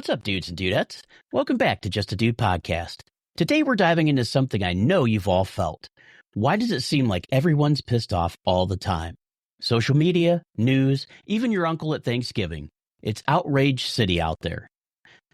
What's up, dudes and dudettes? Welcome back to Just a Dude podcast. Today we're diving into something I know you've all felt. Why does it seem like everyone's pissed off all the time? Social media, news, even your uncle at Thanksgiving. It's outrage city out there.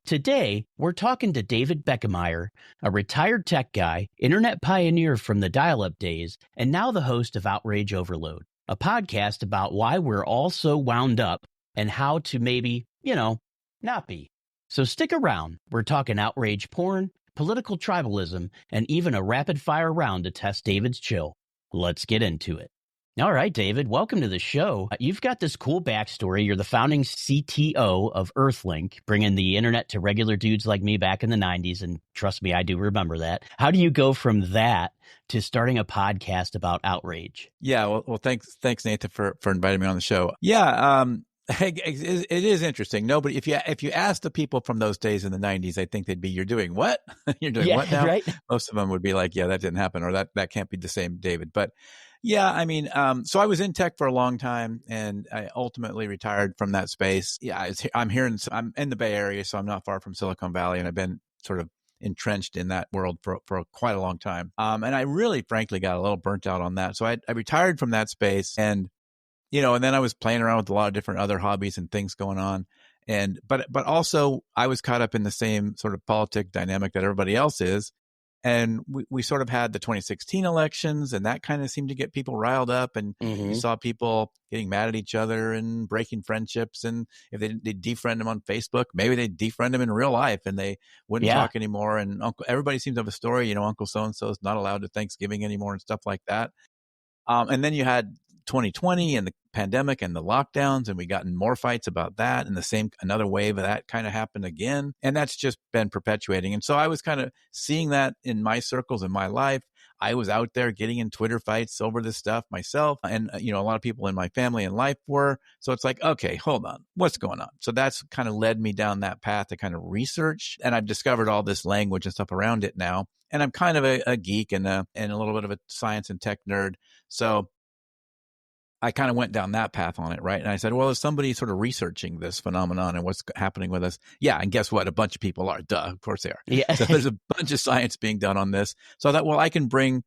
Today, we're talking to David Beckemeyer, a retired tech guy, internet pioneer from the dial-up days, and now the host of Outrage Overload, a podcast about why we're all so wound up and how to maybe, not be. So stick around. We're talking outrage porn, political tribalism, and even a rapid-fire round to test David's chill. Let's get into it. All right, David, welcome to the show. You've got this cool backstory. You're the founding CTO of Earthlink, bringing the internet to regular dudes like me back in the 90s, and trust me, I do remember that. How do you go from that to starting a podcast about outrage? Yeah, well, thanks, Nathan, for inviting me on the show. Yeah, it is interesting. Nobody, if you ask the people from those days in the 90s, I think they'd be, "You're doing what? You're doing what now?" Right? Most of them would be like, "Yeah, that didn't happen," or that can't be the same David. But yeah, I mean, so I was in tech for a long time, and I ultimately retired from that space. Yeah, I'm in the Bay Area, so I'm not far from Silicon Valley, and I've been sort of entrenched in that world for quite a long time. And I really, frankly, got a little burnt out on that. So I retired from that space, and and then I was playing around with a lot of different other hobbies and things going on. But also I was caught up in the same sort of politic dynamic that everybody else is. And we sort of had the 2016 elections, and that kind of seemed to get people riled up. And you saw people getting mad at each other and breaking friendships. And if they'd defriend them on Facebook, maybe they'd defriend them in real life, and they wouldn't talk anymore. And everybody seems to have a story, Uncle so-and-so is not allowed to Thanksgiving anymore and stuff like that. And then you had 2020 and the pandemic and the lockdowns, and we got in more fights about that, and another wave of that kind of happened again, and that's just been perpetuating. And so I was kind of seeing that in my circles in my life. I was out there getting in Twitter fights over this stuff myself, and a lot of people in my family and life were. So it's like, okay, hold on, what's going on? So that's kind of led me down that path to kind of research, and I've discovered all this language and stuff around it now. And I'm kind of a geek and a little bit of a science and tech nerd, so I kind of went down that path on it, right? And I said, well, is somebody sort of researching this phenomenon and what's happening with us? Yeah, and guess what? A bunch of people are. Duh, of course they are. Yeah. So there's a bunch of science being done on this. So I thought, well, I can bring,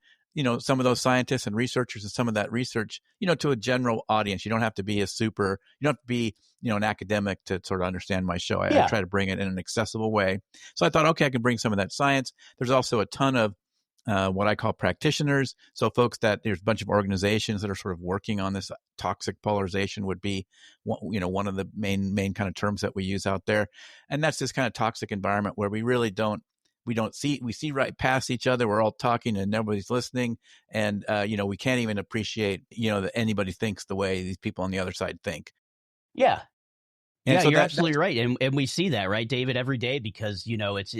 some of those scientists and researchers and some of that research, to a general audience. You don't have to be an academic to sort of understand my show. I try to bring it in an accessible way. So I thought, okay, I can bring some of that science. There's also a ton of what I call practitioners. So folks there's a bunch of organizations that are sort of working on this. Toxic polarization would be, one of the main kind of terms that we use out there. And that's this kind of toxic environment where we really we see right past each other. We're all talking and nobody's listening. And, we can't even appreciate, that anybody thinks the way these people on the other side think. Yeah. And yeah, so you're absolutely right. And we see that, right, David, every day, because,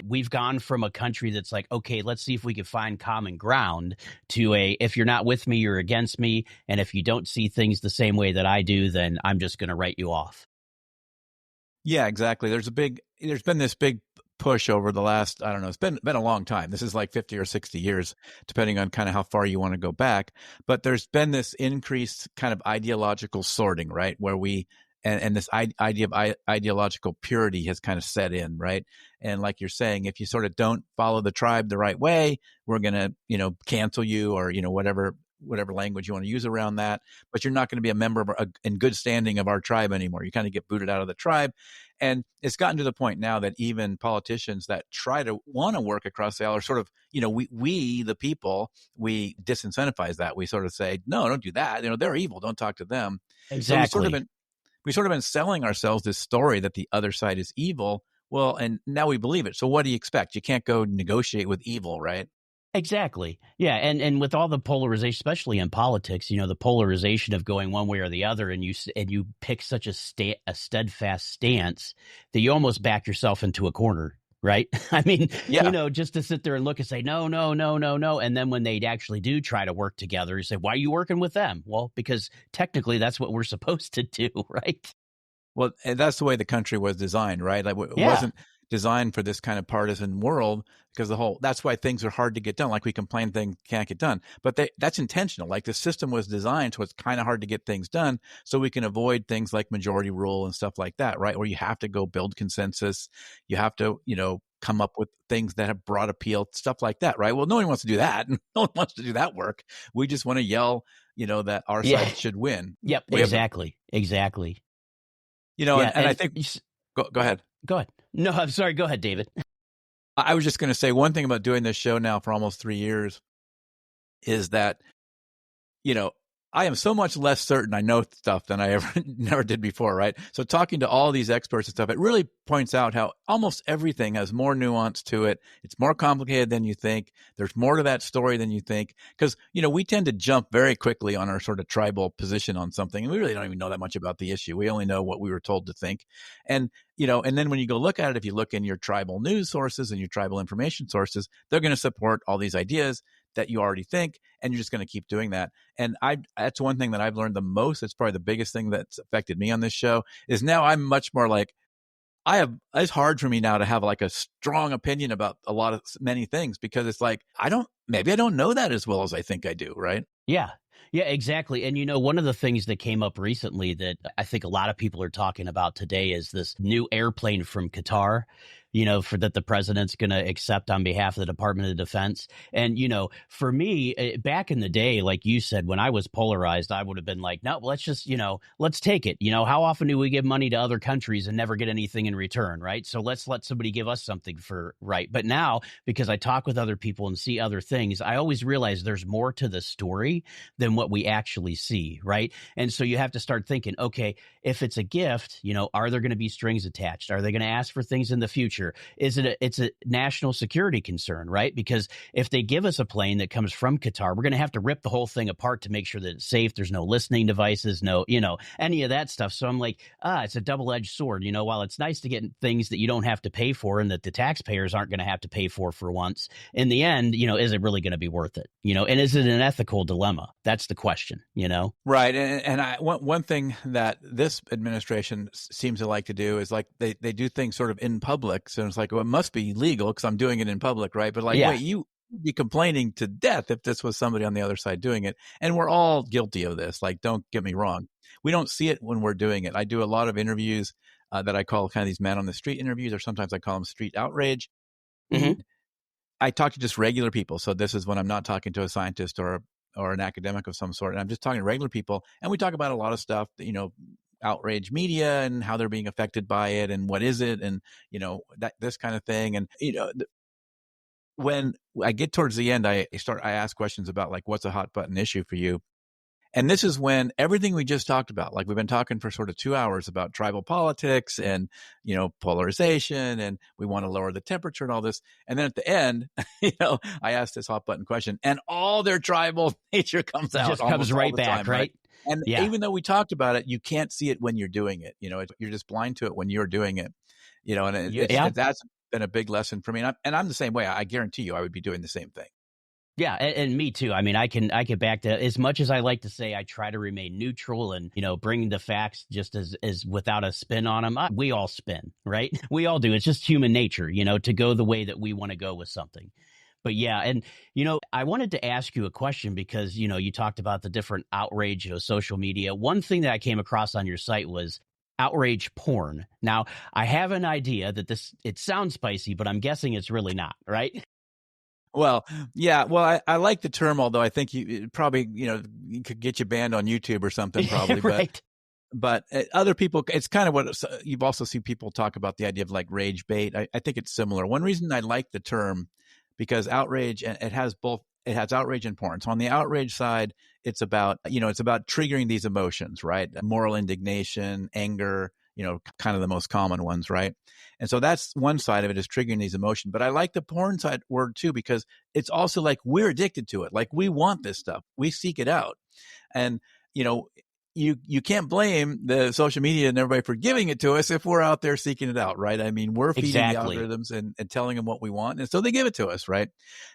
we've gone from a country that's like, okay, let's see if we can find common ground to if you're not with me, you're against me. And if you don't see things the same way that I do, then I'm just going to write you off. Yeah, exactly. There's been this big push over the last, I don't know, it's been a long time. This is like 50 or 60 years, depending on kind of how far you want to go back. But there's been this increased kind of ideological sorting, right? Where and this idea of ideological purity has kind of set in, right? And like you're saying, if you sort of don't follow the tribe the right way, we're going to, cancel you, or, whatever language you want to use around that. But you're not going to be a member in good standing of our tribe anymore. You kind of get booted out of the tribe. And it's gotten to the point now that even politicians that want to work across the aisle are sort of, we the people, we disincentivize that. We sort of say, no, don't do that. They're evil. Don't talk to them. Exactly. So we've sort of been selling ourselves this story that the other side is evil. Well, and now we believe it. So what do you expect? You can't go negotiate with evil, right? Exactly. Yeah. And with all the polarization, especially in politics, the polarization of going one way or the other, and you pick such a steadfast stance that you almost back yourself into a corner. Right. I mean, just to sit there and look and say, no. And then when they actually do try to work together, you say, why are you working with them? Well, because technically that's what we're supposed to do. Right. Well, and that's the way the country was designed, right? Like it designed for this kind of partisan world because that's why things are hard to get done. Like we complain things can't get done, but that's intentional. Like the system was designed so it's kind of hard to get things done so we can avoid things like majority rule and stuff like that, right? Where you have to go build consensus. You have to, come up with things that have broad appeal, stuff like that, right? Well, no one wants to do that. No one wants to do that work. We just want to yell, that our Yeah. side should win. Yep. We have Exactly. Exactly. and I think, go ahead. Go ahead. No, I'm sorry. Go ahead, David. I was just going to say one thing about doing this show now for almost 3 years is that, I am so much less certain I know stuff than I ever never did before, right? So talking to all these experts and stuff, it really points out how almost everything has more nuance to it. It's more complicated than you think. There's more to that story than you think. Because, we tend to jump very quickly on our sort of tribal position on something. And we really don't even know that much about the issue. We only know what we were told to think. And, and then when you go look at it, if you look in your tribal news sources and your tribal information sources, they're going to support all these ideas that you already think, and you're just going to keep doing that. And that's one thing that I've learned the most. It's probably the biggest thing that's affected me on this show is now I'm much more like, it's hard for me now to have like a strong opinion about many things because it's like, maybe I don't know that as well as I think I do. Right. Yeah. Yeah, exactly. And one of the things that came up recently that I think a lot of people are talking about today is this new airplane from Qatar, for that the president's going to accept on behalf of the Department of Defense. And, for me, back in the day, like you said, when I was polarized, I would have been like, no, let's just, let's take it. How often do we give money to other countries and never get anything in return? Right. So let's let somebody give us something for right. But now, because I talk with other people and see other things, I always realize there's more to the story than what we actually see. Right. And so you have to start thinking, okay, if it's a gift, are there going to be strings attached? Are they going to ask for things in the future? It's a national security concern, right? Because if they give us a plane that comes from Qatar, we're going to have to rip the whole thing apart to make sure that it's safe. There's no listening devices, no, any of that stuff. So I'm like, it's a double-edged sword. While it's nice to get things that you don't have to pay for and that the taxpayers aren't going to have to pay for once, in the end, is it really going to be worth it? And is it an ethical dilemma? That's the question, Right. And one thing that this administration seems to like to do is like they do things sort of in public. So it's like, well, it must be legal because I'm doing it in public, right? But like, Yeah. wait, you'd be complaining to death if this was somebody on the other side doing it. And we're all guilty of this. Like, don't get me wrong. We don't see it when we're doing it. I do a lot of interviews that I call kind of these man on the street interviews, or sometimes I call them street outrage. Mm-hmm. I talk to just regular people. So this is when I'm not talking to a scientist or an academic of some sort. And I'm just talking to regular people. And we talk about a lot of stuff, outrage media and how they're being affected by it and what is it and, this kind of thing. And, when I get towards the end, I ask questions about like, what's a hot button issue for you? And this is when everything we just talked about, like we've been talking for sort of 2 hours about tribal politics and, polarization, and we want to lower the temperature and all this. And then at the end, I asked this hot button question and all their tribal nature comes out. It just comes right back, time, right? And even though we talked about it, you can't see it when you're doing it. You're just blind to it when you're doing it, and that's been a big lesson for me. And I'm the same way. I guarantee you I would be doing the same thing. Yeah, and me too. I mean, I can back to, as much as I like to say I try to remain neutral and, bring the facts just as without a spin on them. We all spin, right? We all do. It's just human nature, to go the way that we want to go with something. But yeah, and, I wanted to ask you a question because, you talked about the different outrage, social media. One thing that I came across on your site was outrage porn. Now, I have an idea that it sounds spicy, but I'm guessing it's really not, right? Well, yeah. Well, I like the term, although I think you probably, you could get you banned on YouTube or something probably. Right. But other people, it's kind of what you've also seen people talk about the idea of like rage bait. I think it's similar. One reason I like the term, because outrage, and it has outrage and porn. So on the outrage side, it's about triggering these emotions, right? Moral indignation, anger, kind of the most common ones, right? And so that's one side of it, is triggering these emotions. But I like the porn side word too, because it's also like we're addicted to it. Like we want this stuff. We seek it out. And, you can't blame the social media and everybody for giving it to us if we're out there seeking it out, right? I mean, we're feeding the algorithms and telling them what we want. And so they give it to us, right?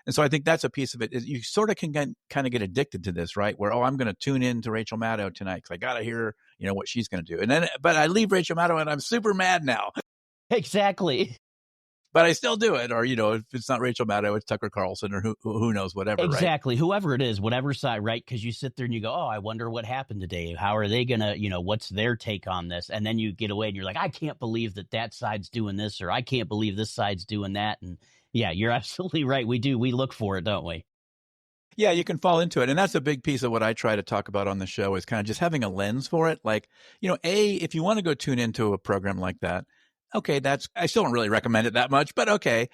And so I think that's a piece of it. Is you sort of can kind of get addicted to this, right? Where, I'm going to tune in to Rachel Maddow tonight because I got to hear, what she's going to do. And then, but I leave Rachel Maddow and I'm super mad now. Exactly. but I still do it. Or, if it's not Rachel Maddow, it's Tucker Carlson or who knows, whatever, right? Exactly. Whoever it is, whatever side, right? Because you sit there and you go, oh, I wonder what happened today. How are they going to, what's their take on this? And then you get away and you're like, I can't believe that side's doing this, or I can't believe this side's doing that. And yeah, you're absolutely right. We do. We look for it, don't we? Yeah, you can fall into it. And that's a big piece of what I try to talk about on the show is kind of just having a lens for it. Like, if you want to go tune into a program like that, okay, I still don't really recommend it that much, but okay.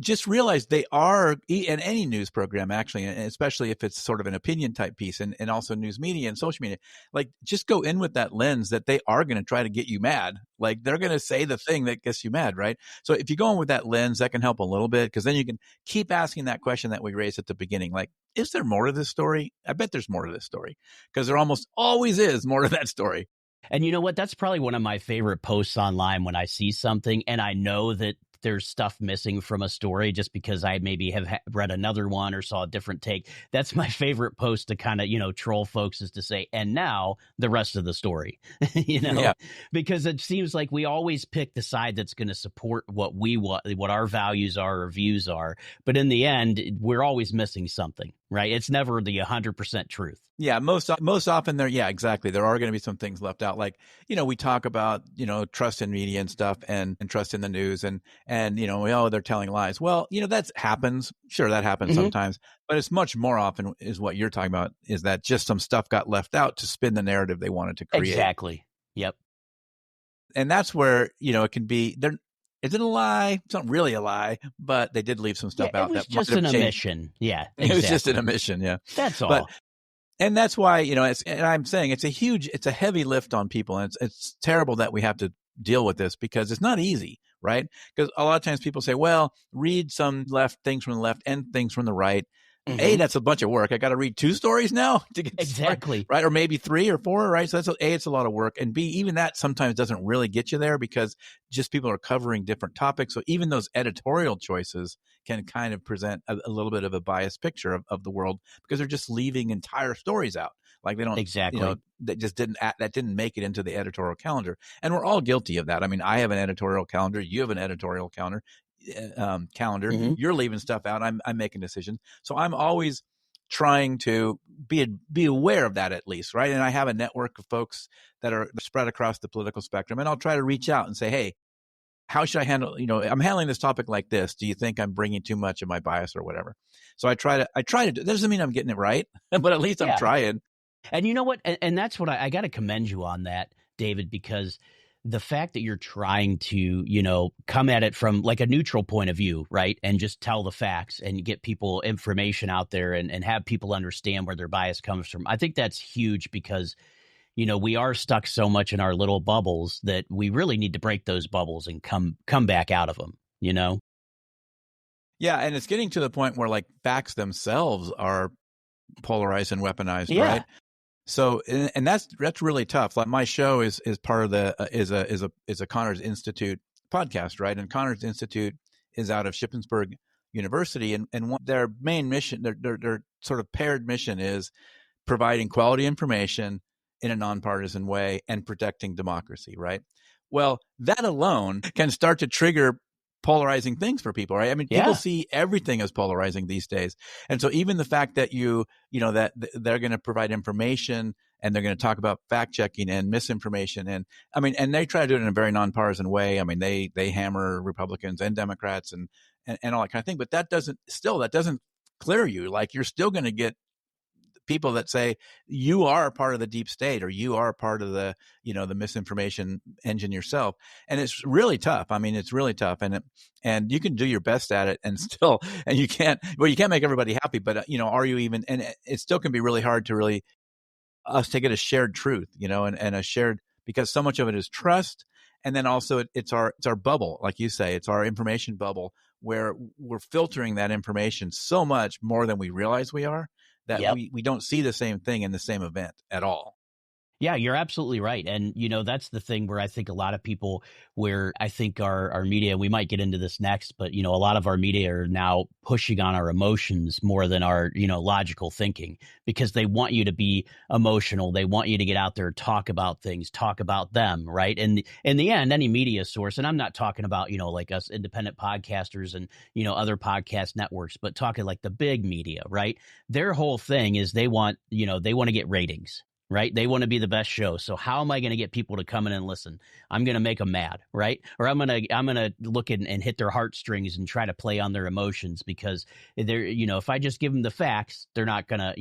Just realize they are in any news program, actually, and especially if it's sort of an opinion type piece and also news media and social media, like just go in with that lens that they are going to try to get you mad. Like they're going to say the thing that gets you mad, right? So if you go in with that lens, that can help a little bit because then you can keep asking that question that we raised at the beginning. Like, is there more to this story? I bet there's more to this story because there almost always is more to that story. And you know what? That's probably one of my favorite posts online when I see something and I know that there's stuff missing from a story just because I maybe have read another one or saw a different take. That's my favorite post to kind of, troll folks is to say, and now the rest of the story, Yeah. because it seems like we always pick the side that's going to support what what our values are or views are. But in the end, we're always missing something, right? It's never the 100% truth. Yeah, most often yeah, exactly. There are going to be some things left out. Like, we talk about, trust in media and stuff and trust in the news and, they're telling lies. Well, that happens. Sure, that happens sometimes, but it's much more often is what you're talking about is that just some stuff got left out to spin the narrative they wanted to create. Exactly. Yep. And that's where, it can be is it a lie? It's not really a lie, but they did leave some stuff out. It was that just an omission. Yeah. Exactly. It was just an omission. Yeah. That's all. And that's why, and I'm saying it's a heavy lift on people. And it's terrible that we have to deal with this because it's not easy, right? Because a lot of times people say, well, read some things from the left and things from the right. A, that's a bunch of work. I got to read 2 stories now to get exactly started, right? Or maybe 3 or 4, right? So it's a lot of work. And B, even that sometimes doesn't really get you there because just people are covering different topics. So even those editorial choices can kind of present a little bit of a biased picture of the world because they're just leaving entire stories out. Like they don't exactly that didn't make it into the editorial calendar. And we're all guilty of that. I mean, I have an editorial calendar. You have an editorial calendar. You're leaving stuff out. I'm making decisions. So I'm always trying to be aware of that at least, right? And I have a network of folks that are spread across the political spectrum, and I'll try to reach out and say, hey, how should I handle, I'm handling this topic like this. Do you think I'm bringing too much of my bias or whatever? So I try to that doesn't mean I'm getting it right, but at least I'm trying. And you know what? And that's what I got to commend you on that, David, because the fact that you're trying to, come at it from like a neutral point of view, right? And just tell the facts and get people information out there and have people understand where their bias comes from. I think that's huge because, we are stuck so much in our little bubbles that we really need to break those bubbles and come back out of them, Yeah. And it's getting to the point where like facts themselves are polarized and weaponized, right? So, and that's really tough. Like my show is part of is a Connors Institute podcast, right? And Connors Institute is out of Shippensburg University, and their main mission, their sort of paired mission is providing quality information in a nonpartisan way and protecting democracy, right? Well, that alone can start to trigger polarizing things for people, right? I mean, people see everything as polarizing these days. And so even the fact that that they're going to provide information and they're going to talk about fact checking and misinformation. And I mean, and they try to do it in a very nonpartisan way. I mean, they hammer Republicans and Democrats and all that kind of thing, but that doesn't clear you. Like you're still going to get people that say you are part of the deep state or you are part of the the misinformation engine yourself, and it's really tough. I mean, it's really tough, and you can do your best at it, and still, and you can't make everybody happy, but are you even? And it still can be really hard to really us to get a shared truth, and a shared, because so much of it is trust, and then also it's our bubble, like you say, it's our information bubble where we're filtering that information so much more than we realize we are. That we don't see the same thing in the same event at all. Yeah, you're absolutely right. And, that's the thing where I think a lot of people, where I think our media, we might get into this next, but, a lot of our media are now pushing on our emotions more than our, logical thinking, because they want you to be emotional. They want you to get out there, talk about things, talk about them. Right. And in the end, any media source, and I'm not talking about, like us independent podcasters and, other podcast networks, but talking like the big media, right? Their whole thing is they want to get ratings, right? They want to be the best show. So how am I going to get people to come in and listen? I'm going to make them mad, right? Or I'm going to look and hit their heartstrings and try to play on their emotions, because they're, if I just give them the facts, they're not going to,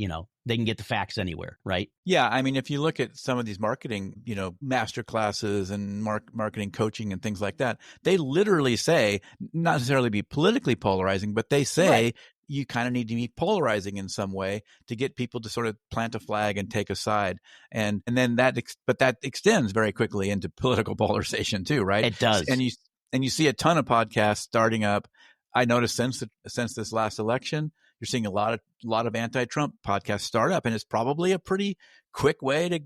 they can get the facts anywhere, right? Yeah, I mean, if you look at some of these marketing, master classes and marketing coaching and things like that, they literally say, not necessarily be politically polarizing, but they say Right. you kind of need to be polarizing in some way to get people to sort of plant a flag and take a side. And then but that extends very quickly into political polarization too, right? It does. And you see a ton of podcasts starting up. I noticed since this last election, you're seeing a lot of anti-Trump podcasts start up, and it's probably a pretty quick way to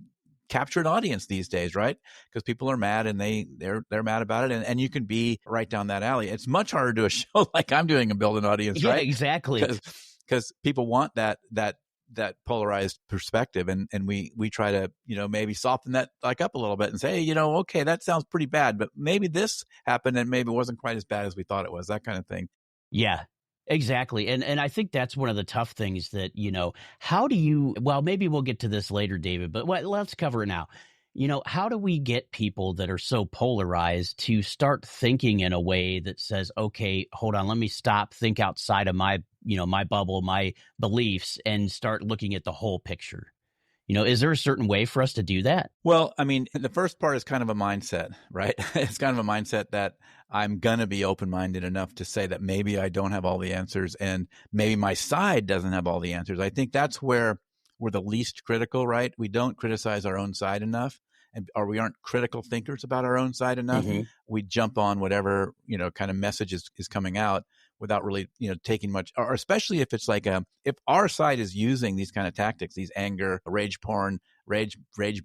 capture an audience these days, right? Because people are mad and they're mad about it, and you can be right down that alley. It's much harder to do a show like I'm doing and build an audience, Yeah, right? exactly. Because people want that polarized perspective, and we try to maybe soften that up a little bit and say, hey, okay, that sounds pretty bad, but maybe this happened and maybe it wasn't quite as bad as we thought it was, that kind of thing. Yeah, exactly. And I think that's one of the tough things that, how do you, well, maybe we'll get to this later, David, but let's cover it now. How do we get people that are so polarized to start thinking in a way that says, okay, hold on, let me stop, think outside of my bubble, my beliefs, and start looking at the whole picture? Is there a certain way for us to do that? Well, I mean, the first part is kind of a mindset, right? It's kind of a mindset that I'm going to be open-minded enough to say that maybe I don't have all the answers and maybe my side doesn't have all the answers. I think that's where we're the least critical, right? We don't criticize our own side enough, or we aren't critical thinkers about our own side enough. Mm-hmm. We jump on whatever, kind of message is coming out without really, taking much, or especially if it's like if our side is using these kind of tactics, these anger, rage porn, rage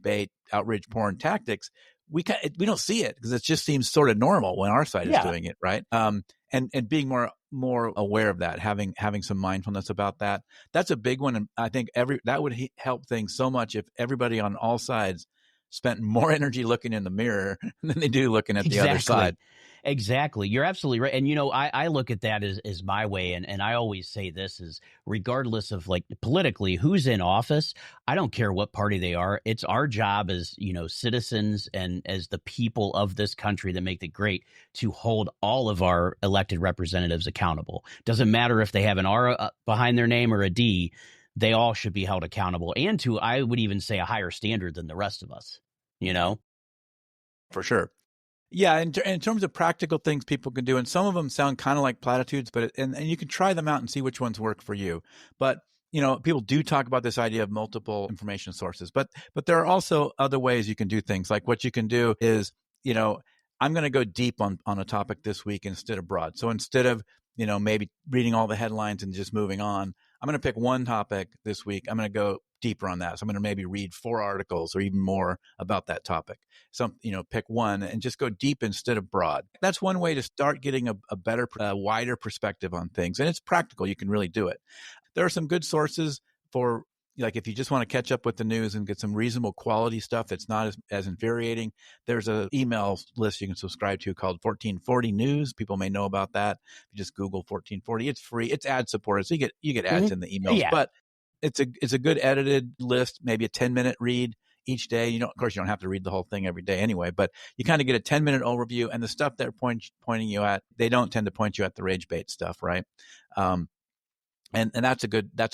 bait, outrage porn tactics, we don't see it because it just seems sort of normal when our side is doing it, right? And being more aware of that, having some mindfulness about that, that's a big one. And I think that would help things so much if everybody on all sides spent more energy looking in the mirror than they do looking at the other side. Exactly. You're absolutely right. And, I look at that as my way. And I always say this is, regardless of like politically who's in office, I don't care what party they are. It's our job as, citizens and as the people of this country that make it great to hold all of our elected representatives accountable. Doesn't matter if they have an R behind their name or a D, they all should be held accountable, and to, I would even say, a higher standard than the rest of us, For sure. Yeah, in terms of practical things people can do, and some of them sound kind of like platitudes, but and you can try them out and see which ones work for you. But people do talk about this idea of multiple information sources, but there are also other ways you can do things. Like what you can do is, I'm going to go deep on a topic this week instead of broad. So instead of maybe reading all the headlines and just moving on, I'm going to pick one topic this week. I'm going to go deeper on that. So I'm going to maybe read 4 articles or even more about that topic. So, pick one and just go deep instead of broad. That's one way to start getting a better, wider perspective on things. And it's practical. You can really do it. There are some good sources for, like, if you just want to catch up with the news and get some reasonable quality stuff that's not as infuriating, there's an email list you can subscribe to called 1440 News. People may know about that. If you just Google 1440, it's free. It's ad supported, so you get ads in the emails. Yeah. But it's a good edited list, maybe a 10-minute read each day. Of course, you don't have to read the whole thing every day anyway, but you kind of get a 10-minute overview, and the stuff they're pointing you at, they don't tend to point you at the rage bait stuff, right? And that's a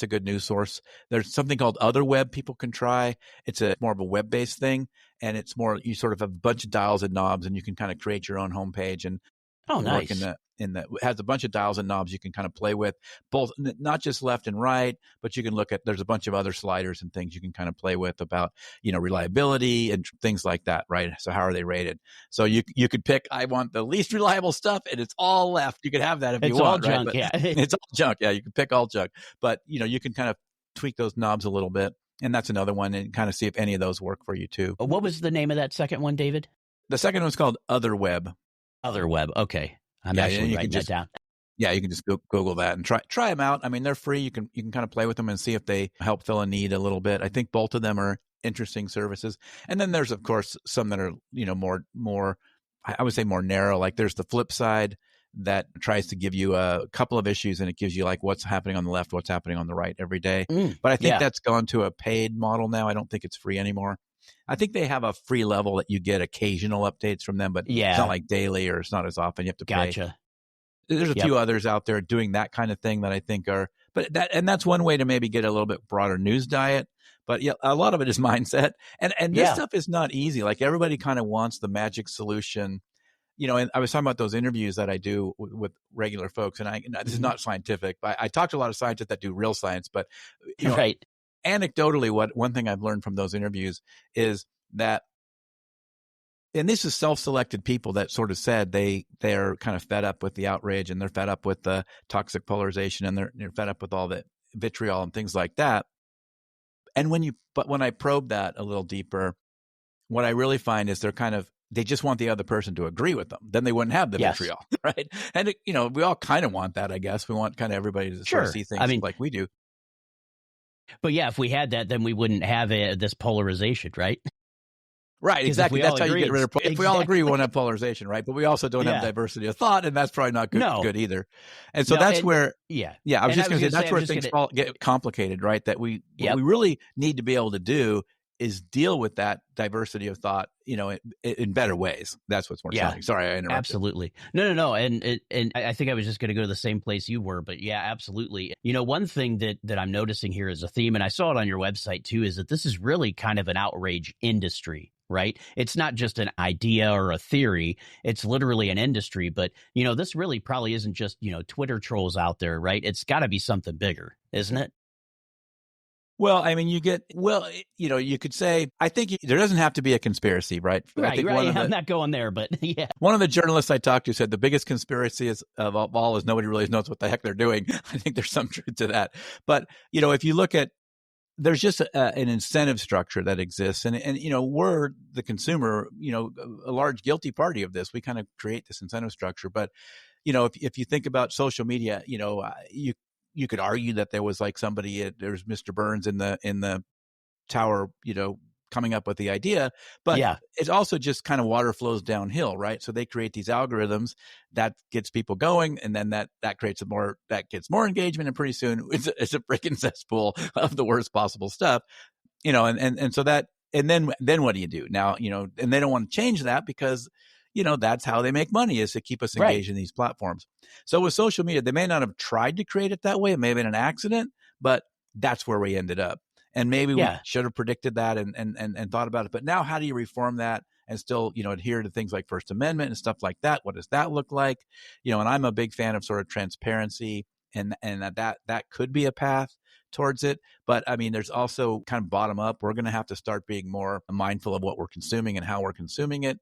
good news source. There's something called Other Web people can try. It's more of a web-based thing, and it's more, you sort of have a bunch of dials and knobs, and you can kind of create your own homepage and work nice. in the it has a bunch of dials and knobs you can kind of play with, both not just left and right, but you can look at, there's a bunch of other sliders and things you can kind of play with about, reliability and things like that, right? So how are they rated? So you could pick, I want the least reliable stuff, and it's all left. You could have that if you want, junk, right? But yeah. it's all junk. Yeah, you can pick all junk, but you can kind of tweak those knobs a little bit And that's another one, and kind of see if any of those work for you too. What was the name of that second one, David? The second one's called Other Web. Other Web. Okay. I'm Yeah, actually and writing that down. yeah, you can just Google that and try them out. I mean, they're free. You can kind of play with them and see if they help fill a need a little bit. I think both of them are interesting services. And then there's, of course, some that are, more I would say more narrow. Like there's the flip side that tries to give you a couple of issues, and it gives you like what's happening on the left, what's happening on the right every day. But I think that's gone to a paid model now. I don't think it's free anymore. I think they have a free level that you get occasional updates from them, but it's not like daily, or it's not as often. You have to pay. Gotcha. There's a few others out there doing that kind of thing that I think are, that's one way to maybe get a little bit broader news diet. But yeah, a lot of it is mindset, and this stuff is not easy. Like everybody kind of wants the magic solution, And I was talking about those interviews that I do with regular folks, and this is not scientific, but I talk to a lot of scientists that do real science. But right. Anecdotally, one thing I've learned from those interviews is that, and this is self-selected people that sort of said they're kind of fed up with the outrage, and they're fed up with the toxic polarization, and they're fed up with all the vitriol and things like that. And when I probe that a little deeper, what I really find is they just want the other person to agree with them. Then they wouldn't have the vitriol, right? And we all kind of want that, I guess. We want kind of everybody to sort of see things like we do. But yeah, if we had that, then we wouldn't have this polarization, right? Right, exactly. That's how you get rid of. If we all agree, we won't have polarization, right? But we also don't have diversity of thought, and that's probably not good either. And so that's where, I was just going to say that's where things get complicated, right? That what we really need to be able to do is deal with that diversity of thought, in better ways. That's what's more challenging. Sorry, I interrupted. Absolutely. No. And I think I was just going to go to the same place you were, but yeah, absolutely. One thing that I'm noticing here as a theme, and I saw it on your website too, is that this is really kind of an outrage industry, right? It's not just an idea or a theory. It's literally an industry. But, this really probably isn't just, Twitter trolls out there, right? It's got to be something bigger, isn't it? Well, I mean, you could say, I think there doesn't have to be a conspiracy, right? Right, I think I'm not going there, but yeah. One of the journalists I talked to said the biggest conspiracy of all is nobody really knows what the heck they're doing. I think there's some truth to that. But, if you look at, there's just an incentive structure that exists. And we're the consumer, a large guilty party of this. We kind of create this incentive structure. But, if you think about social media, you could argue that there was like there's Mr. Burns in the tower, coming up with the idea, but it also just kind of water flows downhill, right? So they create these algorithms that gets people going, and then that gets more engagement, and pretty soon it's a freaking cesspool of the worst possible stuff, and so that, and then what do you do now? And they don't want to change that because that's how they make money, is to keep us engaged in these platforms. So with social media, they may not have tried to create it that way. It may have been an accident, but that's where we ended up. And maybe we should have predicted that and thought about it. But now, how do you reform that and still, adhere to things like First Amendment and stuff like that? What does that look like? And I'm a big fan of sort of transparency, and that could be a path towards it. But I mean, there's also kind of bottom up. We're going to have to start being more mindful of what we're consuming and how we're consuming it.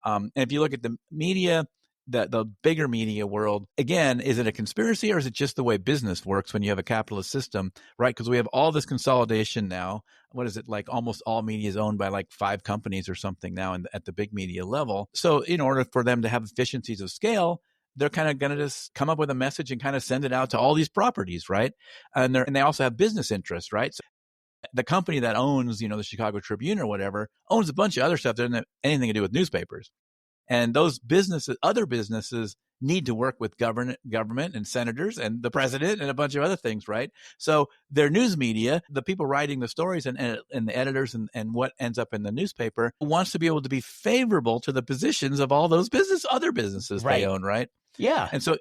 And if you look at the media, the bigger media world, again, is it a conspiracy, or is it just the way business works when you have a capitalist system, right? Because we have all this consolidation now. What is it, like almost all media is owned by like 5 companies or something now at the big media level. So in order for them to have efficiencies of scale, they're kind of going to just come up with a message and kind of send it out to all these properties, right? And they also have business interests, right? So the company that owns, the Chicago Tribune or whatever, owns a bunch of other stuff that doesn't have anything to do with newspapers. And those other businesses need to work with government and senators and the president and a bunch of other things, right? So their news media, the people writing the stories and the editors and what ends up in the newspaper, wants to be able to be favorable to the positions of all those other businesses they own, right? Yeah. And so,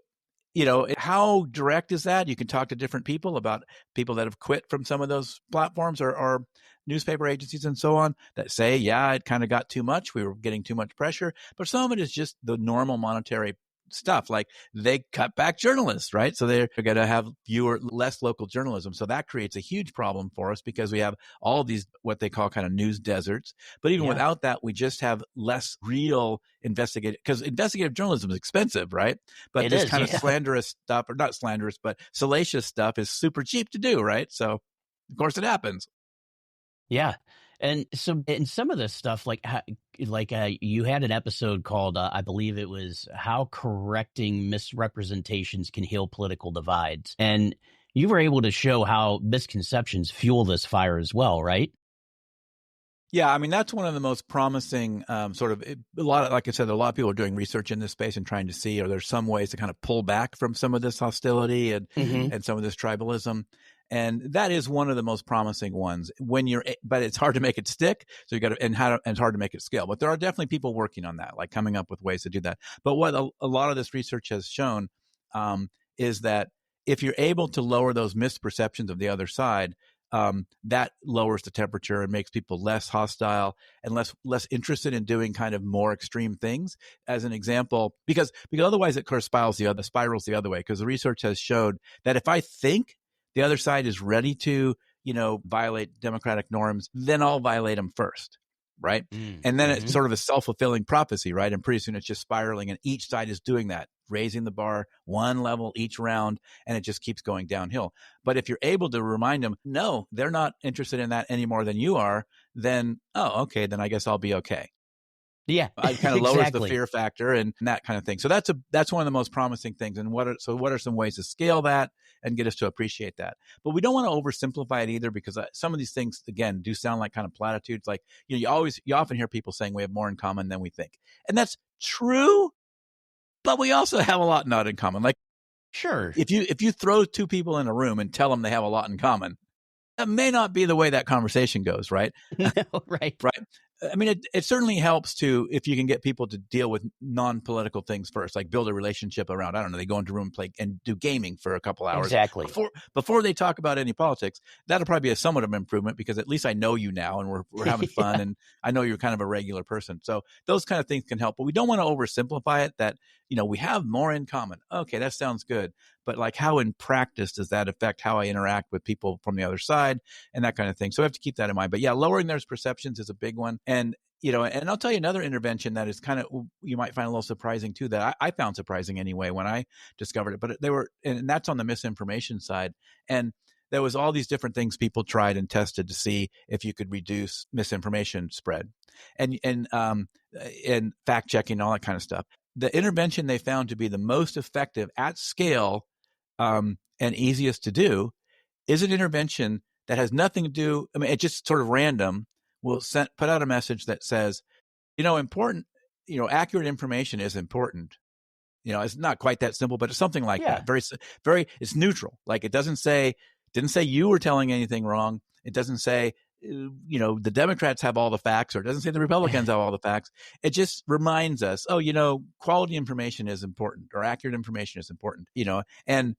how direct is that? You can talk to different people about people that have quit from some of those platforms or newspaper agencies and so on, that say, it kind of got too much. We were getting too much pressure. But some of it is just the normal monetary stuff. Like they cut back journalists, right? So they're going to have less local journalism. So that creates a huge problem for us, because we have all these, what they call kind of news deserts. But even without that, we just have less real because investigative journalism is expensive, right? But this kind of slanderous stuff, or not slanderous, but salacious stuff is super cheap to do, right? So of course it happens. Yeah. And so in some of this stuff, you had an episode called, I believe it was How Correcting Misrepresentations Can Heal Political Divides. And you were able to show how misconceptions fuel this fire as well, right? Yeah, I mean that's one of the most promising a lot of, like I said, a lot of people are doing research in this space and trying to see are there some ways to kind of pull back from some of this hostility Hmm. and some of this tribalism, and that is one of the most promising ones. But it's hard to make it stick, so you got to and it's hard to make it scale. But there are definitely people working on that, like coming up with ways to do that. But what a lot of this research has shown is that if you're able to lower those misperceptions of the other side, that lowers the temperature and makes people less hostile and less interested in doing kind of more extreme things. As an example, because otherwise it spirals the other way. Because the research has showed that if I think the other side is ready to, violate democratic norms, then I'll violate them first. Right. And then it's Mm-hmm. sort of a self-fulfilling prophecy, right? And pretty soon it's just spiraling and each side is doing that, raising the bar one level each round, and it just keeps going downhill. But if you're able to remind them, no, they're not interested in that any more than you are, then, oh, okay, then I guess I'll be okay. Yeah, It kind of lowers the exactly. fear factor and that kind of thing. So that's one of the most promising things. And what are some ways to scale that and get us to appreciate that? But we don't want to oversimplify it either, because some of these things, again, do sound like kind of platitudes. Like, you often hear people saying we have more in common than we think. And that's true, but we also have a lot not in common. Like, Sure. if you throw two people in a room and tell them they have a lot in common, that may not be the way that conversation goes, right? No, right. Right. I mean, it certainly helps if you can get people to deal with non-political things first, like build a relationship around, I don't know, they go into a room and play and do gaming for a couple hours Exactly. before they talk about any politics. That'll probably be a somewhat of an improvement, because at least I know you now and we're having fun Yeah. and I know you're kind of a regular person. So those kind of things can help, but we don't want to oversimplify it that, we have more in common. Okay, that sounds good. But like, how in practice does that affect how I interact with people from the other side and that kind of thing? So we have to keep that in mind. But yeah, lowering those perceptions is a big one. And, and I'll tell you another intervention that is kind of, you might find a little surprising too, that I found surprising anyway when I discovered it. But and that's on the misinformation side. And there was all these different things people tried and tested to see if you could reduce misinformation spread and fact checking, all that kind of stuff. The intervention they found to be the most effective at scale and easiest to do is an intervention that has nothing to do. I mean, it's just sort of random. We'll put out a message that says, important, accurate information is important. It's not quite that simple, but it's something like Yeah. that. Very, very, it's neutral. Like, it didn't say you were telling anything wrong. It doesn't say, the Democrats have all the facts, or it doesn't say the Republicans have all the facts. It just reminds us, quality information is important, or accurate information is important, and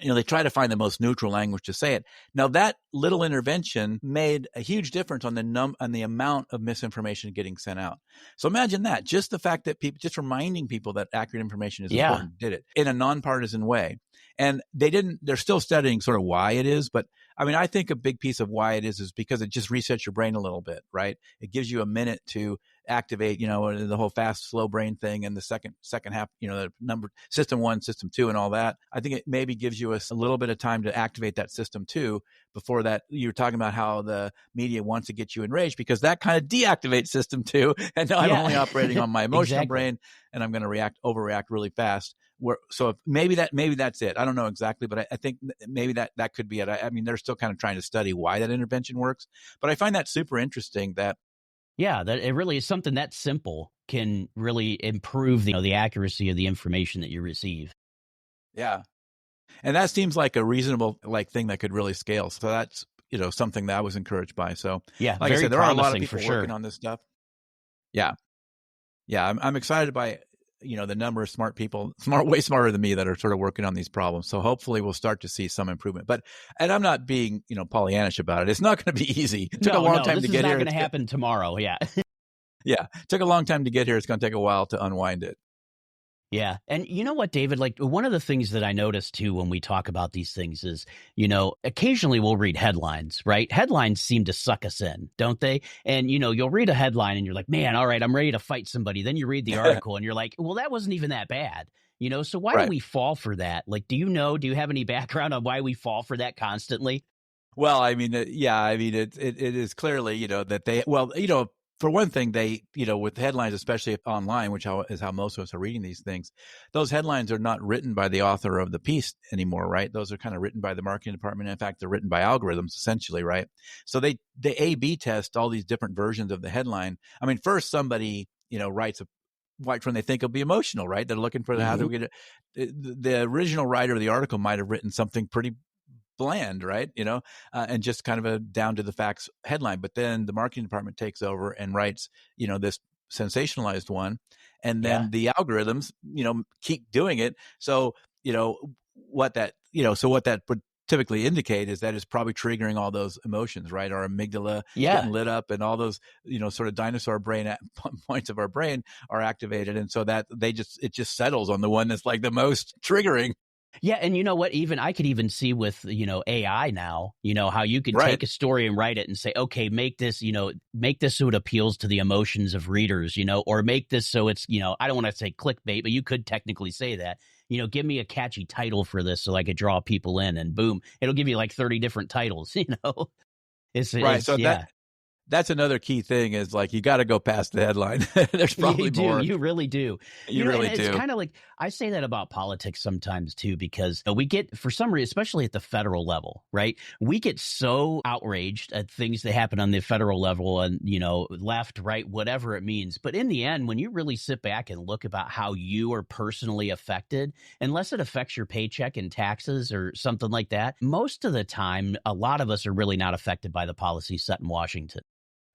they try to find the most neutral language to say it. Now, that little intervention made a huge difference on the amount of misinformation getting sent out. So imagine that. Just the fact that just reminding people that accurate information is Yeah. important did it in a nonpartisan way. And they're still studying sort of why it is. But I mean, I think a big piece of why it is because it just resets your brain a little bit, right? It gives you a minute to activate, the whole fast, slow brain thing, and the second half, the number system 1, system 2, and all that. I think it maybe gives you a little bit of time to activate that system 2 before that. You're talking about how the media wants to get you enraged, because that kind of deactivates system 2. And now I'm only operating on my emotional Exactly. brain, and I'm going to overreact really fast. So maybe that's it. I don't know exactly, but I think maybe that could be it. I mean, they're still kind of trying to study why that intervention works, but I find that super interesting that. Yeah, that it really is something that simple can really improve the accuracy of the information that you receive. Yeah. And that seems like a reasonable thing that could really scale. So that's, something that I was encouraged by. So Yeah, like I very said, there are a lot of promising people for working sure. on this stuff. Yeah. Yeah. I'm excited by, the number of smart people, way smarter than me, that are sort of working on these problems. So hopefully we'll start to see some improvement. And I'm not being, Pollyannish about it. It's not going to be easy. It took a long time this to is get not here. going to happen tomorrow. Yeah. Yeah. It took a long time to get here. It's going to take a while to unwind it. Yeah. And you know what, David, like one of the things that I notice too when we talk about these things is, occasionally we'll read headlines, right? Headlines seem to suck us in, don't they? And, you'll read a headline and you're like, man, all right, I'm ready to fight somebody. Then you read the article and you're like, well, that wasn't even that bad. So why do Right. we fall for that? Like, do you have any background on why we fall for that constantly? Well, I mean, yeah, I mean, it is clearly, that they, well, for one thing, they, with headlines, especially online, which is how most of us are reading these things, those headlines are not written by the author of the piece anymore, right? Those are kind of written by the marketing department. In fact, they're written by algorithms essentially, right? So they A/B test all these different versions of the headline. I mean, first somebody, writes a white when they think it'll be emotional, right? They're looking for how Hmm. do we get it. The original writer of the article might have written something pretty bland, right? And just kind of a down to the facts headline. But then the marketing department takes over and writes, this sensationalized one. And Yeah. then the algorithms, keep doing it. So, what that would typically indicate is that it's probably triggering all those emotions, right? Our amygdala is Yeah. getting lit up and all those, sort of dinosaur brain points of our brain are activated. And so that it just settles on the one that's like the most triggering. Yeah, and you know what? Even I could even see with, AI now, how you can Right. take a story and write it and say, okay, make this so it appeals to the emotions of readers, or make this so it's, I don't want to say clickbait, but you could technically say that, give me a catchy title for this so I could draw people in, and boom, it'll give you like 30 different titles, Right. it's, So yeah. that's another key thing is like you got to go past the headline. There's You probably do. more. You really do. You And really it's do. kind of like I say that about politics sometimes too, because we get, for some reason, especially at the federal level, right? We get so outraged at things that happen on the federal level and, left, right, whatever it means. But in the end, when you really sit back and look about how you are personally affected, unless it affects your paycheck and taxes or something like that, most of the time, a lot of us are really not affected by the policies set in Washington.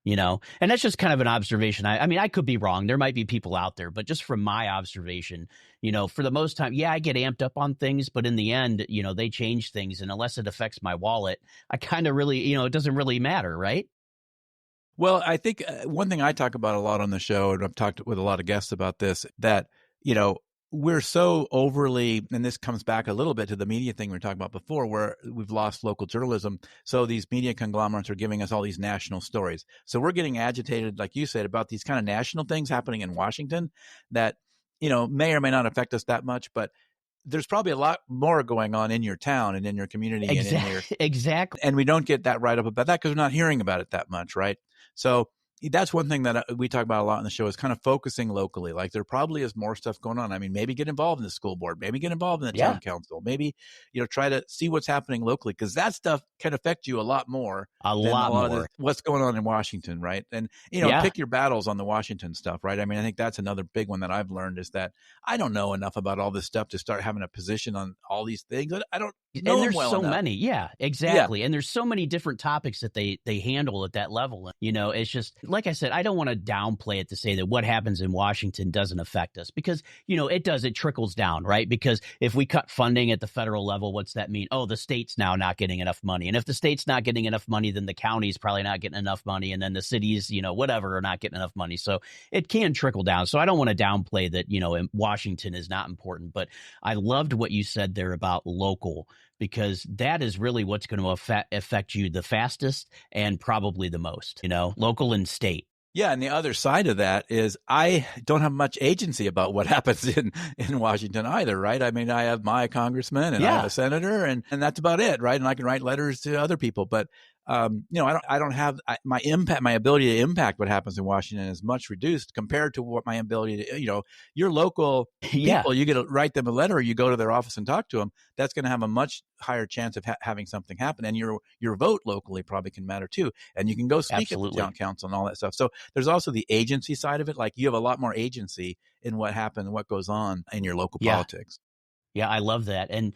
And that's just kind of an observation. I mean, I could be wrong. There might be people out there, but just from my observation, for the most time, yeah, I get amped up on things, but in the end, they change things. And unless it affects my wallet, I kind of really, it doesn't really matter. Right. Well, I think one thing I talk about a lot on the show, and I've talked with a lot of guests about this, that, we're so overly, and this comes back a little bit to the media thing we were talking about before, where we've lost local journalism. So these media conglomerates are giving us all these national stories. So we're getting agitated, like you said, about these kind of national things happening in Washington that, may or may not affect us that much, but there's probably a lot more going on in your town and in your community and in your, Exactly. and we don't get that right up about that because we're not hearing about it that much, right? So that's one thing that we talk about a lot in the show is kind of focusing locally. Like there probably is more stuff going on. I mean, maybe get involved in the school board, maybe get involved in the Yeah. town council, maybe, try to see what's happening locally because that stuff can affect you a lot more A than a lot lot of more. what's going on in Washington, right? And, Yeah. pick your battles on the Washington stuff, right? I mean, I think that's another big one that I've learned is that I don't know enough about all this stuff to start having a position on all these things. I don't know And them there's well so enough. many. Yeah, Yeah. exactly. And there's so many different topics that they handle at that level. It's just like I said, I don't want to downplay it to say that what happens in Washington doesn't affect us because, it does, it trickles down, right? Because if we cut funding at the federal level, what's that mean? Oh, the state's now not getting enough money. And if the state's not getting enough money, then the county's probably not getting enough money. And then the cities, whatever, are not getting enough money. So it can trickle down. So I don't want to downplay that, Washington is not important, but I loved what you said there about local because that is really what's going to affect you the fastest and probably the most, local and state. Yeah, and the other side of that is I don't have much agency about what happens in Washington either, right? I mean, I have my congressman and I have Yeah. a senator and that's about it, right? And I can write letters to other people, but I don't have my impact, my ability to impact what happens in Washington is much reduced compared to what my ability to, your local Yeah. people, you get to write them a letter or you go to their office and talk to them. That's going to have a much higher chance of having something happen. And your vote locally probably can matter too. And you can go speak at the Absolutely. town council and all that stuff. So there's also the agency side of it. Like you have a lot more agency in what happens, what goes on in your local Yeah. politics. Yeah, I love that. And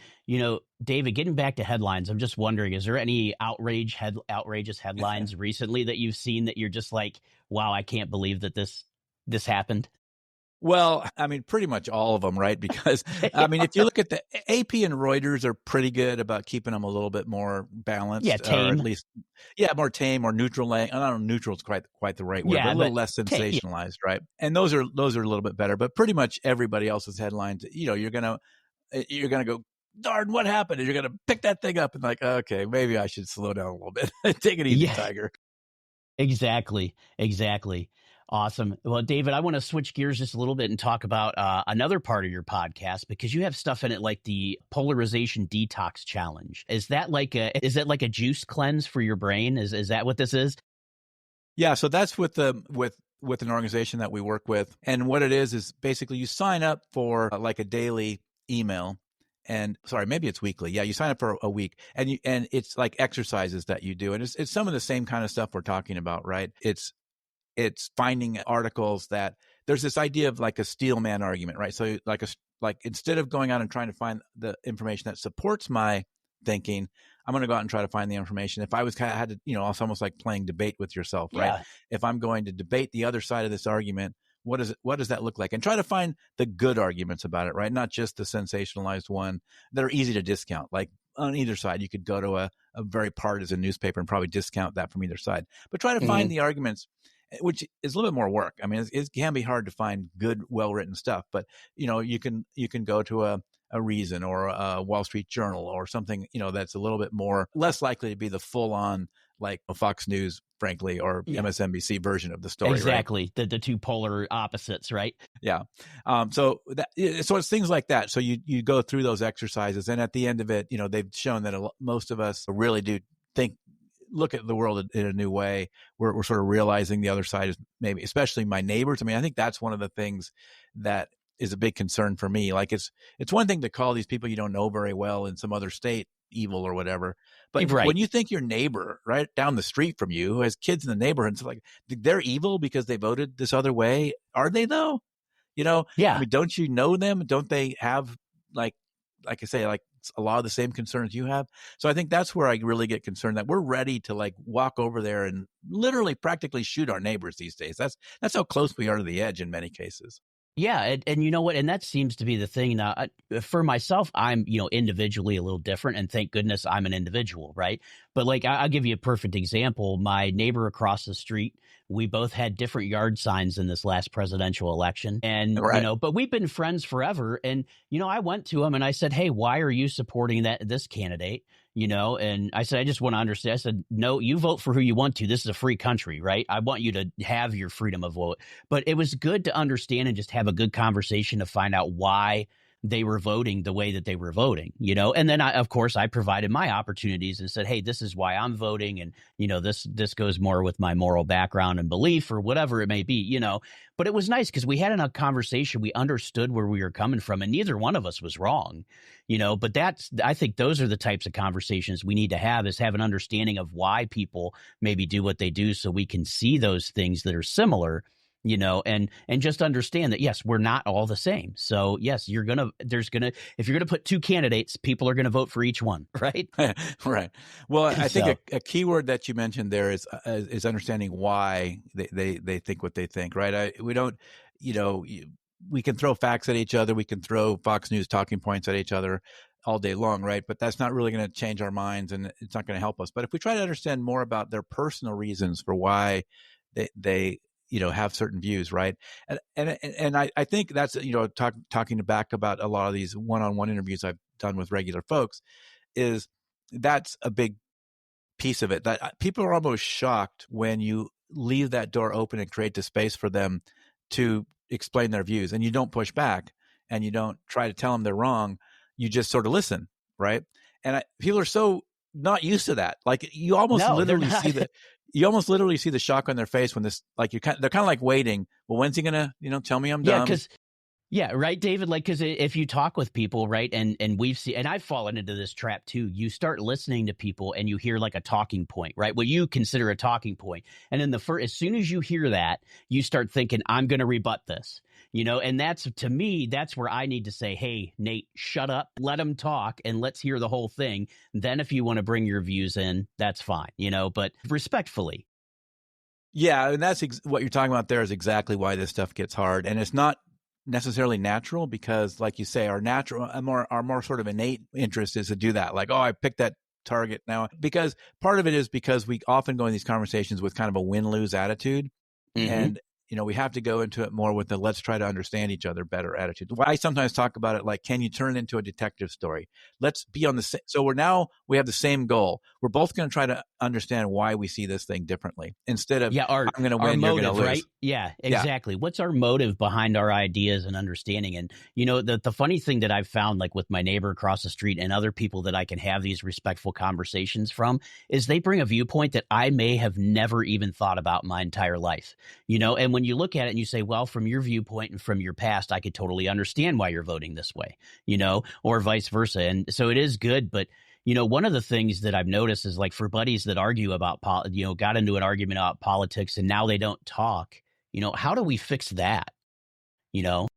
David, getting back to headlines, I'm just wondering, is there any outrageous headlines recently that you've seen that you're just like, wow, I can't believe that this happened? Well, I mean, pretty much all of them, right? Because, I mean, if you look at the AP and Reuters are pretty good about keeping them a little bit more Yeah, balanced, or at tame. least, yeah, more tame or neutral. I don't know, neutral is quite the right word, but Yeah, a little but less yeah. sensationalized, right? And those are a little bit better. But pretty much everybody else's headlines, you're gonna go, darn, what happened? And you're gonna pick that thing up and like, okay, maybe I should slow down a little bit. Take it easy, Yeah, Tiger. exactly. Exactly. Awesome. Well, David, I want to switch gears just a little bit and talk about another part of your podcast, because you have stuff in it like the Polarization Detox Challenge. Is that like a juice cleanse for your brain? Is that what this is? Yeah, so that's with an organization that we work with, and what it is basically you sign up for like a daily email, and sorry, maybe it's weekly. Yeah, you sign up for a week, and it's like exercises that you do, and it's some of the same kind of stuff we're talking about, right? It's finding articles that there's this idea of like a steel man argument, right? So like instead of going out and trying to find the information that supports my thinking, I'm going to go out and try to find the information. If I was kind of had to, it's almost like playing debate with yourself, right? Yeah. If I'm going to debate the other side of this argument, what does that look like? And try to find the good arguments about it, right? Not just the sensationalized one that are easy to discount. Like on either side, you could go to a very partisan newspaper and probably discount that from either side. But try to find the arguments, which is a little bit more work. I mean, it can be hard to find good, well-written stuff, but you can go to a Reason or a Wall Street Journal or something, that's a little bit less likely to be the full-on like a Fox News, frankly, or MSNBC version of the story. Exactly. Right? The two polar opposites, right? Yeah. So it's things like that. So you go through those exercises, and at the end of it, they've shown that most of us really do look at the world in a new way. We're sort of realizing the other side is maybe, especially my neighbors. I mean, I think that's one of the things that is a big concern for me. Like it's one thing to call these people you don't know very well in some other state evil or whatever, but Right. when you think your neighbor right down the street from you who has kids in the neighborhood, it's like they're evil because they voted this other way. Are they though? Yeah. I mean, don't you know them? Don't they have like I say, like a lot of the same concerns you have? So I think that's where I really get concerned that we're ready to like walk over there and literally practically shoot our neighbors these days. That's how close we are to the edge in many cases. Yeah, and you know what? And that seems to be the thing now. For myself, I'm, individually a little different, and thank goodness I'm an individual, right? But like, I'll give you a perfect example. My neighbor across the street, we both had different yard signs in this last presidential election, and Right. but we've been friends forever. And I went to him and I said, "Hey, why are you supporting this candidate?" And I said, "I just want to understand." I said, "No, you vote for who you want to. This is a free country, right? I want you to have your freedom of vote." But it was good to understand and just have a good conversation to find out why they were voting the way that they were voting, and then of course I provided my opportunities and said, "Hey, this is why I'm voting." And, this goes more with my moral background and belief or whatever it may be, but it was nice because we had a conversation. We understood where we were coming from, and neither one of us was wrong, but I think those are the types of conversations we need to have, is have an understanding of why people maybe do what they do, so we can see those things that are similar, and just understand that, yes, we're not all the same. So yes, if you're going to put two candidates, people are going to vote for each one. Right. Right. Well, I think a key word that you mentioned there is understanding why they think what they think. Right. We don't, we can throw facts at each other. We can throw Fox News talking points at each other all day long. Right. But that's not really going to change our minds, and it's not going to help us. But if we try to understand more about their personal reasons for why they have certain views, right? And I think that's, talking back about a lot of these one-on-one interviews I've done with regular folks, is that's a big piece of it, that people are almost shocked when you leave that door open and create the space for them to explain their views, and you don't push back and you don't try to tell them they're wrong. You just sort of listen, right? And people are so not used to that. Like you almost literally see the shock on their face when this, like they're kind of like waiting. Well, when's he gonna, tell me I'm dumb? Yeah, right, David. Like, because if you talk with people, right, and we've seen, and I've fallen into this trap too. You start listening to people and you hear like a talking point, right? What you consider a talking point, and then as soon as you hear that, you start thinking, "I'm going to rebut this," And that's, to me, that's where I need to say, "Hey, Nate, shut up, let them talk, and let's hear the whole thing. Then, if you want to bring your views in, that's fine, but respectfully." Yeah, and that's what you're talking about there is exactly why this stuff gets hard, and it's not necessarily natural, because like you say, our more sort of innate interest is to do that. Like, oh, I picked that target now, because part of it is because we often go in these conversations with kind of a win-lose attitude. And we have to go into it more with the let's try to understand each other better attitude. I sometimes talk about it like, can you turn it into a detective story? Let's be on the same. So we have the same goal. We're both going to try to understand why we see this thing differently instead of, Yeah, I'm going to our win, you're going to motive, lose. right? Yeah, Yeah. exactly. What's our motive behind our ideas and understanding? And the funny thing that I've found, like with my neighbor across the street and other people that I can have these respectful conversations from, is they bring a viewpoint that I may have never even thought about my entire life. And when you look at it and you say, well, from your viewpoint and from your past, I could totally understand why you're voting this way, or vice versa. And so it is good, but one of the things that I've noticed is, like, for buddies that argue about, got into an argument about politics and now they don't talk, how do we fix that? You know?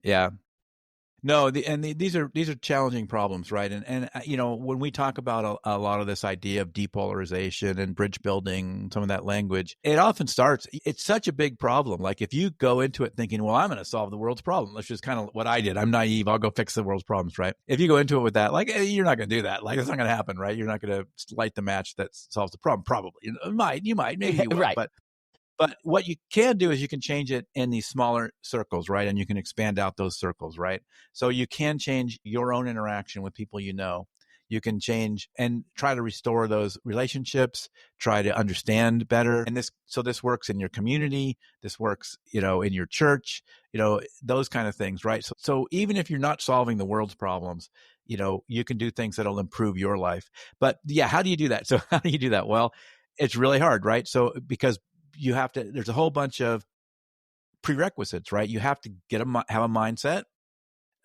Yeah. No, these are challenging problems, right? And when we talk about a lot of this idea of depolarization and bridge building, some of that language, it often starts. It's such a big problem. Like, if you go into it thinking, "Well, I'm going to solve the world's problem," which is kind of what I did. I'm naive. I'll go fix the world's problems, right? If you go into it with that, like, you're not going to do that. Like, it's not going to happen, right? You're not going to light the match that solves the problem. Probably, you might, maybe you will, Right. But what you can do is you can change it in these smaller circles, right? And you can expand out those circles, right? So you can change your own interaction with people you know. You can change and try to restore those relationships, try to understand better. And this works in your community. This works, in your church, those kind of things, right? So even if you're not solving the world's problems, you can do things that'll improve your life. But yeah, how do you do that? So how do you do that? Well, it's really hard, right? So because there's a whole bunch of prerequisites, right? You have to have a mindset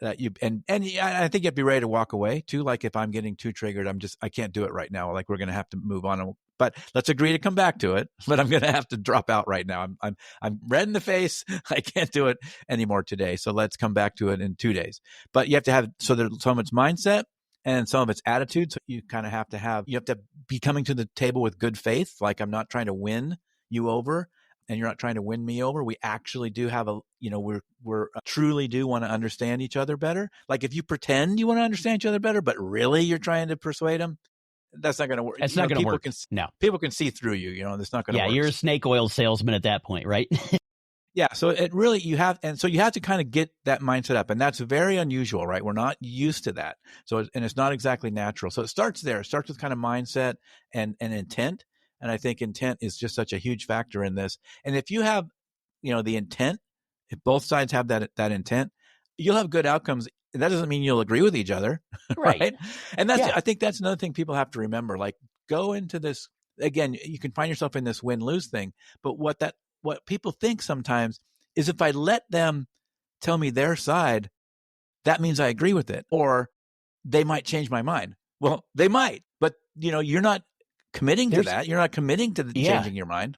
that I think you have to be ready to walk away too. Like, if I'm getting too triggered, I can't do it right now. Like, we're going to have to move on, but let's agree to come back to it. But I'm going to have to drop out right now. I'm red in the face. I can't do it anymore today. So let's come back to it in 2 days. But you have to have, so there's some of its mindset and some of its attitude. So you kind of have to be coming to the table with good faith. Like, I'm not trying to win you over, and you're not trying to win me over. We actually do have we're truly do want to understand each other better. Like, if you pretend you want to understand each other better, but really you're trying to persuade them, that's not going to work. It's not going to work. No. People can see through you, it's not going to work. Yeah, you're a snake oil salesman at that point, right? Yeah. So you have to kind of get that mindset up, and that's very unusual, right? We're not used to that. So, and it's not exactly natural. So it starts there. It starts with kind of mindset and intent. And I think intent is just such a huge factor in this. And if you have, the intent, if both sides have that intent, you'll have good outcomes. That doesn't mean you'll agree with each other. Right. And I think that's another thing people have to remember. Like, go into this, again, you can find yourself in this win-lose thing. But what people think sometimes is, if I let them tell me their side, that means I agree with it, or they might change my mind. Well, they might, but you're not committing to that. You're not committing to changing your mind.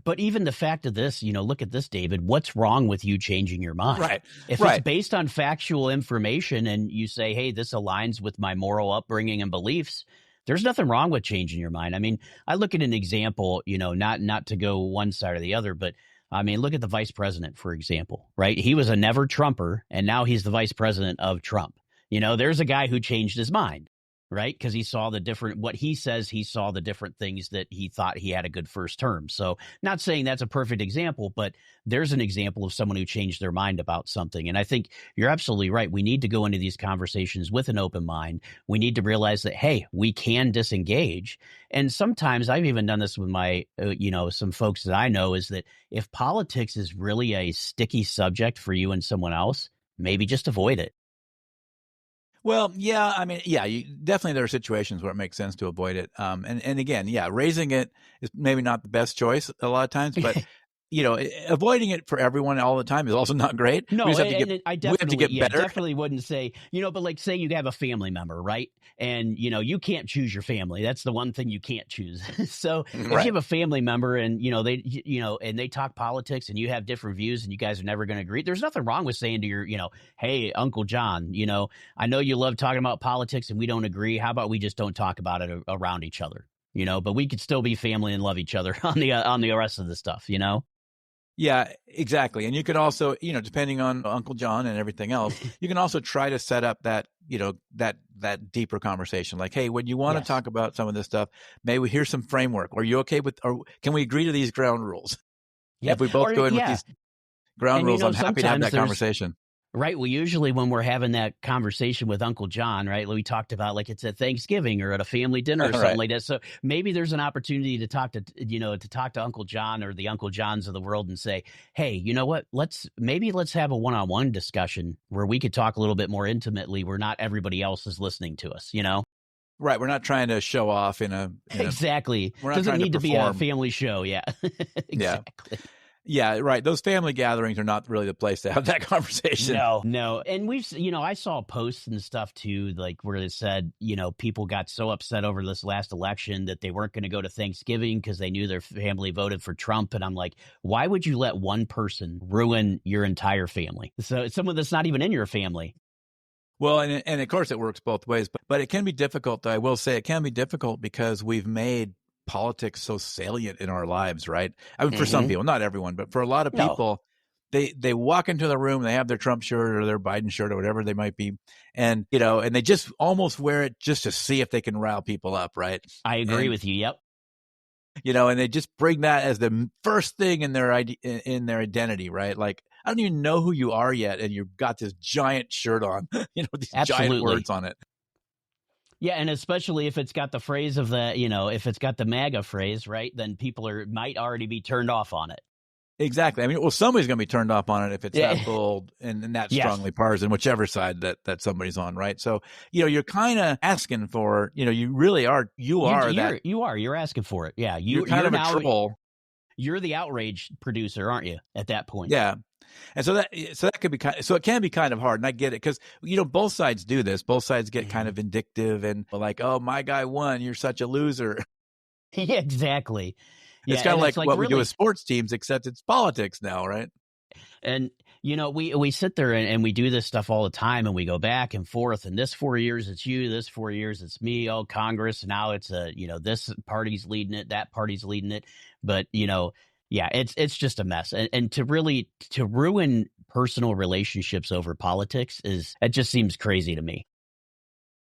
But even the fact of this, look at this, David. What's wrong with you changing your mind? Right. If it's based on factual information and you say, hey, this aligns with my moral upbringing and beliefs, there's nothing wrong with changing your mind. I mean, I look at an example, not to go one side or the other, but I mean, look at the vice president, for example, right? He was a never Trumper, and now he's the vice president of Trump. There's a guy who changed his mind, right? Because he saw what he says, he saw the different things that he thought he had a good first term. So, not saying that's a perfect example, but there's an example of someone who changed their mind about something. And I think you're absolutely right. We need to go into these conversations with an open mind. We need to realize that, hey, we can disengage. And sometimes I've even done this with my, some folks that I know, is that if politics is really a sticky subject for you and someone else, maybe just avoid it. Well, yeah, I mean, yeah, definitely there are situations where it makes sense to avoid it. And again, yeah, raising it is maybe not the best choice a lot of times, but avoiding it for everyone all the time is also not great. No, we have to get better. Definitely wouldn't say, but like, say you have a family member, right? And, you can't choose your family. That's the one thing you can't choose. So if you have a family member and, and they talk politics and you have different views and you guys are never going to agree, there's nothing wrong with saying to your, hey, Uncle John, I know you love talking about politics and we don't agree. How about we just don't talk about it around each other, but we could still be family and love each other on the rest of the stuff, Yeah, exactly. And you could also, depending on Uncle John and everything else, you can also try to set up that, that deeper conversation. Like, hey, when you want to talk about some of this stuff, maybe here's some framework. Are you okay with, or can we agree to these ground rules? Yeah. If we both go in with these ground rules, I'm happy to have that conversation. Right. Well, usually when we're having that conversation with Uncle John, right, we talked about like it's at Thanksgiving or at a family dinner or something Right. like that. So maybe there's an opportunity to talk to, to talk to Uncle John or the Uncle Johns of the world and say, hey, you know what? Let's have a one-on-one discussion where we could talk a little bit more intimately where not everybody else is listening to us, Right. We're not trying to show off Exactly. we're not Doesn't trying to need to be a perform. family show. Yeah. Yeah. Exactly. Yeah. Right. Those family gatherings are not really the place to have that conversation. No. And I saw posts and stuff too, like where it said, people got so upset over this last election that they weren't going to go to Thanksgiving because they knew their family voted for Trump. And I'm like, why would you let one person ruin your entire family? So it's someone that's not even in your family. Well, and of course it works both ways, but it can be difficult. Though I will say it can be difficult because we've made politics so salient in our lives, right? I mean, for some people, not everyone, but for a lot of No, people, they walk into the room, they have their Trump shirt or their Biden shirt or whatever they might be, and and they just almost wear it just to see if they can rile people up, right? I agree And with you. Yep. and they just bring that as the first thing in their identity, right? Like, I don't even know who you are yet, and you've got this giant shirt on, these giant Absolutely. words on it. Yeah, and especially if it's got the phrase of if it's got the MAGA phrase, right, then people might already be turned off on it. Exactly. I mean, well, somebody's going to be turned off on it if it's Yeah. that bold and that Yes. strongly partisan, whichever side that somebody's on, right? So, you're kind of asking for, you really are, You're asking for it. Yeah, you're kind of a troll. You're the outrage producer, aren't you? At that point. Yeah. And so that could be so it can be kind of hard. And I get it because, both sides do this. Both sides get kind of vindictive and like, oh, my guy won. You're such a loser. Yeah, exactly. Yeah, It's kind of like what we do really, with sports teams, except it's politics now, right? and we sit there and we do this stuff all the time, and we go back and forth. And this 4 years it's you, this 4 years it's me. Oh, Congress. Now it's this party's leading it, that party's leading it. But yeah, it's just a mess. And to ruin personal relationships over politics it just seems crazy to me.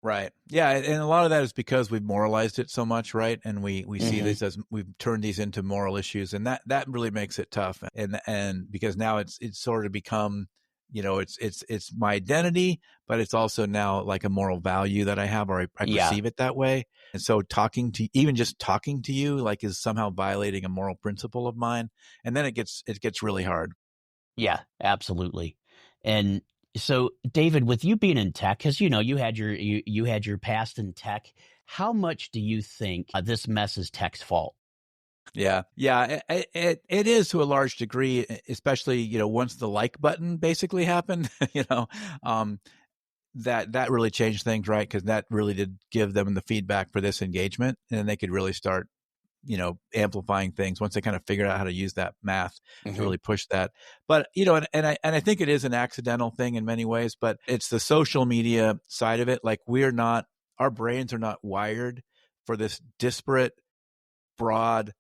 Right. Yeah, and a lot of that is because we've moralized it so much, right? And we see this as we've turned these into moral issues, and that really makes it tough. And because now it's sort of become, it's my identity, but it's also now like a moral value that I have, or I perceive it that way. And so even just talking to you like is somehow violating a moral principle of mine, and then it gets really hard. Yeah, absolutely. And so, David, with you being in tech, because you had your past in tech, how much do you think this mess is tech's fault? Yeah. It is to a large degree, especially once the like button basically happened. That really changed things, right? Because that really did give them the feedback for this engagement, and then they could really start amplifying things once they kind of figured out how to use that math to really push that. But, and I think it is an accidental thing in many ways, but it's the social media side of it. Like our brains are not wired for this disparate, broad,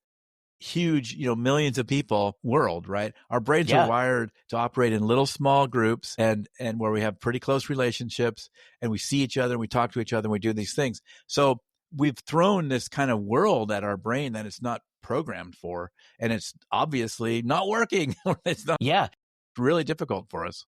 huge, millions of people world, right? Our brains are wired to operate in little small groups and where we have pretty close relationships and we see each other and we talk to each other and we do these things. So we've thrown this kind of world at our brain that it's not programmed for, and it's obviously not working. It's not really difficult for us.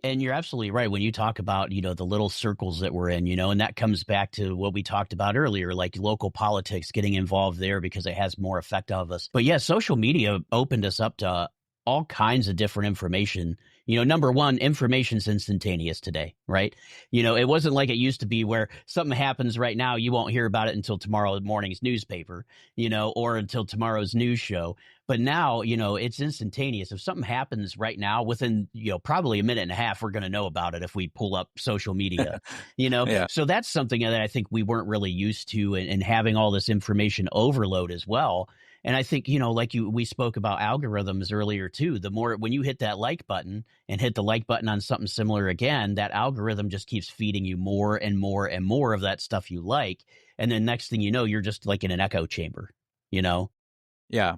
And you're absolutely right when you talk about, the little circles that we're in, and that comes back to what we talked about earlier, like local politics, getting involved there because it has more effect of us. But yeah, social media opened us up to all kinds of different information. Number one, information's instantaneous today, right? It wasn't like it used to be where something happens right now, you won't hear about it until tomorrow morning's newspaper, or until tomorrow's news show. But now, it's instantaneous. If something happens right now, within, probably a minute and a half, we're going to know about it if we pull up social media, Yeah. So that's something that I think we weren't really used to, and having all this information overload as well. And I think, we spoke about algorithms earlier too. The more, when you hit that like button and hit the like button on something similar again, that algorithm just keeps feeding you more and more and more of that stuff you like. And then next thing you know, you're just like in an echo chamber, Yeah.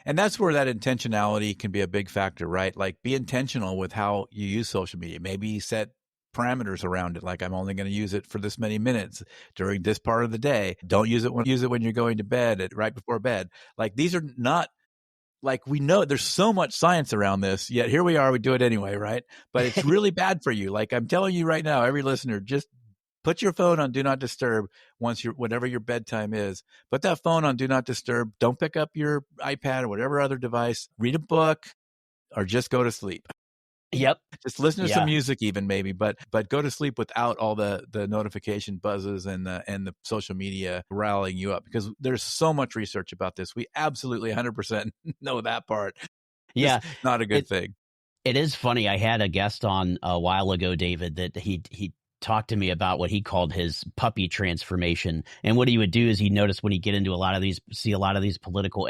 And that's where that intentionality can be a big factor, right? Like be intentional with how you use social media. Maybe set parameters around it. Like I'm only going to use it for this many minutes during this part of the day. Don't use it when you're going to bed right before bed. Like these are not like we know there's so much science around this, yet here we are, we do it anyway, right? But it's really bad for you. Like I'm telling you right now, every listener, just put your phone on do not disturb whatever your bedtime is. Put that phone on do not disturb. Don't pick up your iPad or whatever other device. Read a book or just go to sleep. Yep. Just listen to some Yeah. music even maybe, but go to sleep without all the notification buzzes and the social media rallying you up, because there's so much research about this. We absolutely 100% know that part is Yeah. not a good thing. It is funny. I had a guest on a while ago, David, that he talked to me about what he called his puppy transformation. And what he would do is he noticed when he get into see a lot of these political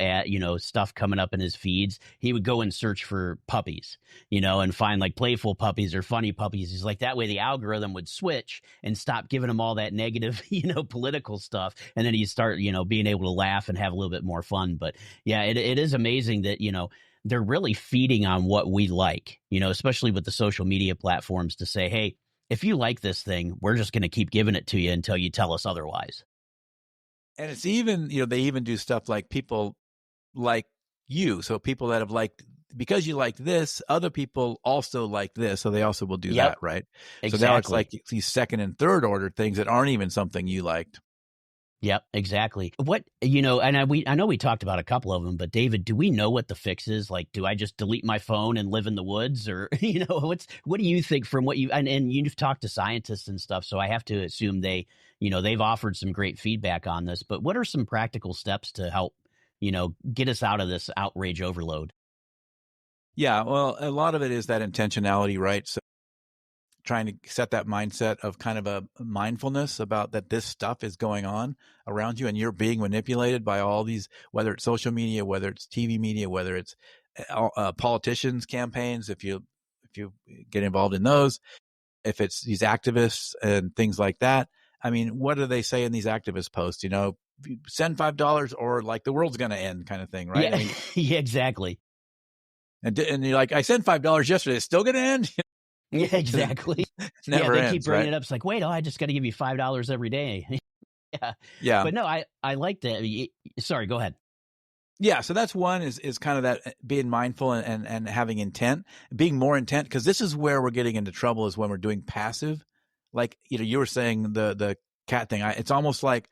stuff coming up in his feeds, he would go and search for puppies, and find like playful puppies or funny puppies. He's like, that way the algorithm would switch and stop giving him all that negative, political stuff. And then he'd start, being able to laugh and have a little bit more fun. But yeah, it is amazing that, they're really feeding on what we like, especially with the social media platforms, to say, hey, if you like this thing, we're just going to keep giving it to you until you tell us otherwise. And it's even, they even do stuff like people like you. So people that have liked, because you like this, other people also like this. So they also will do that, right? Exactly. So now it's like these second and third order things that aren't even something you liked. Yep, exactly. What, and I know we talked about a couple of them, but David, do we know what the fix is? Like, do I just delete my phone and live in the woods, or, what do you think from what and you've talked to scientists and stuff, so I have to assume they've offered some great feedback on this, but what are some practical steps to help, get us out of this outrage overload? Yeah, well, a lot of it is that intentionality, right? So trying to set that mindset of kind of a mindfulness about that this stuff is going on around you and you're being manipulated by all these, whether it's social media, whether it's TV media, whether it's politicians' campaigns, if you get involved in those, if it's these activists and things like that. I mean, what do they say in these activist posts? Send $5 or like the world's going to end kind of thing, right? Yeah, I mean, yeah, exactly. And you're like, I sent $5 yesterday. It's still going to end? Yeah, exactly. Never they ends, keep bringing right? it up. It's like, wait, I just got to give you $5 every day. Yeah. Yeah. But no, I like that. Sorry, go ahead. Yeah. So that's one is kind of that being mindful and having intent, being more intent, because this is where we're getting into trouble, is when we're doing passive. Like, you were saying the cat thing. It's almost like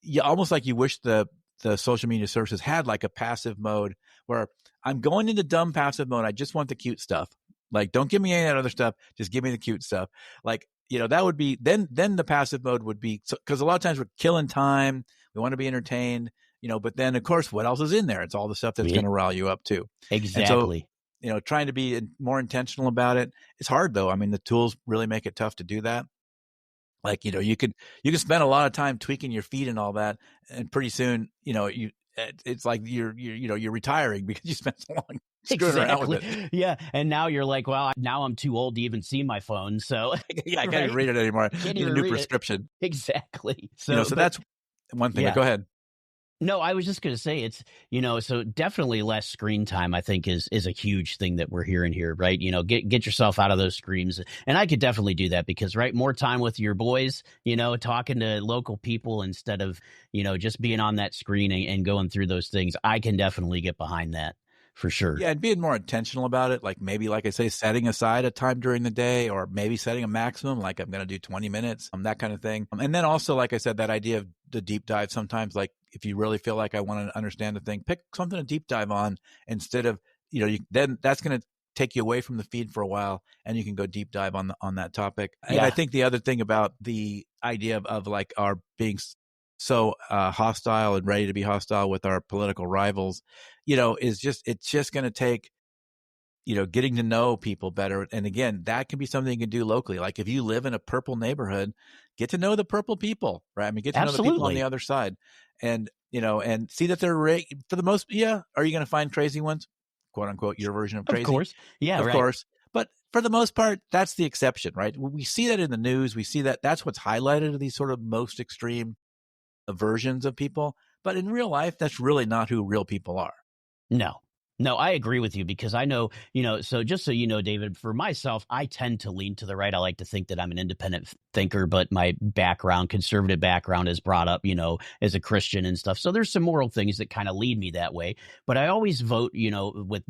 you wish the social media services had like a passive mode where I'm going into dumb passive mode. I just want the cute stuff. Like, don't give me any of that other stuff. Just give me the cute stuff. Like, that would be, then the passive mode would be, because a lot of times we're killing time. We want to be entertained, but then of course, what else is in there? It's all the stuff that's going to rile you up too. Exactly. And so, trying to be more intentional about it. It's hard though. I mean, the tools really make it tough to do that. Like, you can spend a lot of time tweaking your feed and all that. And pretty soon, it's like you're retiring because you spent so long screwing around with it. Yeah. And now you're like, well, now I'm too old to even see my phone. So yeah, I can't even read it anymore. I need a new prescription. Exactly. So, so that's one thing. Yeah. Go ahead. No, I was just going to say it's, so definitely less screen time, I think is a huge thing that we're hearing here, right? Get yourself out of those screens. And I could definitely do that because, right, more time with your boys, talking to local people instead of, just being on that screen and going through those things. I can definitely get behind that for sure. Yeah, and being more intentional about it, like maybe, like I say, setting aside a time during the day, or maybe setting a maximum, like I'm going to do 20 minutes, that kind of thing. And then also, like I said, that idea of the deep dive. Sometimes, like if you really feel like I want to understand a thing, pick something to deep dive on instead of, then that's going to take you away from the feed for a while, and you can go deep dive on that topic. Yeah. And I think the other thing about the idea of like our being so hostile and ready to be hostile with our political rivals, is it's just going to take, getting to know people better. And again, that can be something you can do locally. Like if you live in a purple neighborhood, get to know the purple people, right? I mean, get to know the people on the other side, and and see that they're for the most. Yeah, are you going to find crazy ones, quote unquote, your version of crazy? Of course, yeah, of course. But for the most part, that's the exception, right? We see that in the news. We see that's what's highlighted of these sort of most extreme versions of people. But in real life, that's really not who real people are. No, I agree with you because I know, so just so you know, David, for myself, I tend to lean to the right. I like to think that I'm an independent thinker, but my background, conservative background, is brought up, as a Christian and stuff. So there's some moral things that kind of lead me that way. But I always vote, with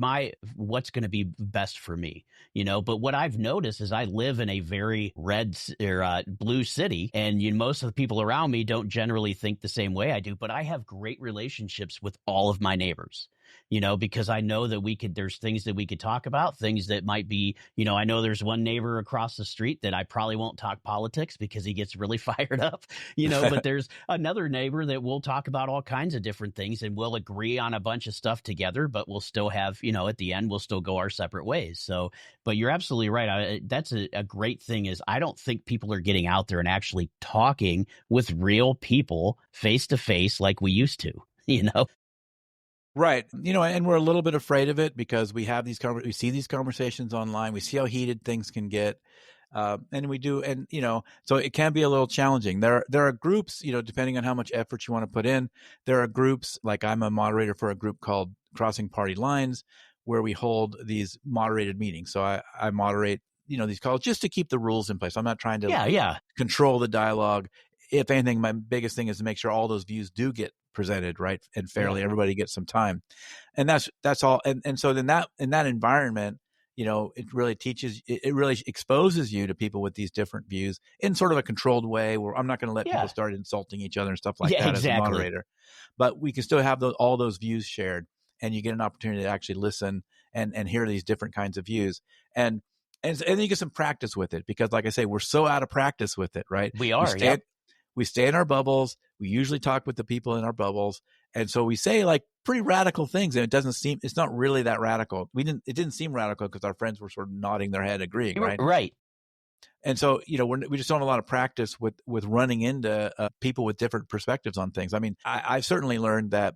what's going to be best for me, But what I've noticed is I live in a very red or blue city, and most of the people around me don't generally think the same way I do. But I have great relationships with all of my neighbors, because I know that there's things that we could talk about, things that might be, I know there's one neighbor across the street that I probably won't talk politics because he gets really fired up, but there's another neighbor that we'll talk about all kinds of different things and we'll agree on a bunch of stuff together, but we'll still have, at the end, we'll still go our separate ways. So, but you're absolutely right. That's a great thing is I don't think people are getting out there and actually talking with real people face to face like we used to, Right. And we're a little bit afraid of it because we have we see these conversations online. We see how heated things can get. And we do. And, so it can be a little challenging. There are groups, depending on how much effort you want to put in, there are groups, like I'm a moderator for a group called Crossing Party Lines, where we hold these moderated meetings. So I moderate, these calls just to keep the rules in place. I'm not trying to control the dialogue. If anything, my biggest thing is to make sure all those views do get presented right and fairly. Everybody gets some time, and that's all. And so then in that environment, it really it really exposes you to people with these different views in sort of a controlled way, where I'm not going to let people start insulting each other and stuff like that exactly. as a moderator. But we can still have all those views shared, and you get an opportunity to actually listen and hear these different kinds of views. And then you get some practice with it, because like I say, we're so out of practice with it, right? We are. We stay in our bubbles. We usually talk with the people in our bubbles. And so we say like pretty radical things, and it's not really that radical. It didn't seem radical because our friends were sort of nodding their head, agreeing, right? Right. And so, we just don't have a lot of practice with running into people with different perspectives on things. I mean, I've certainly learned that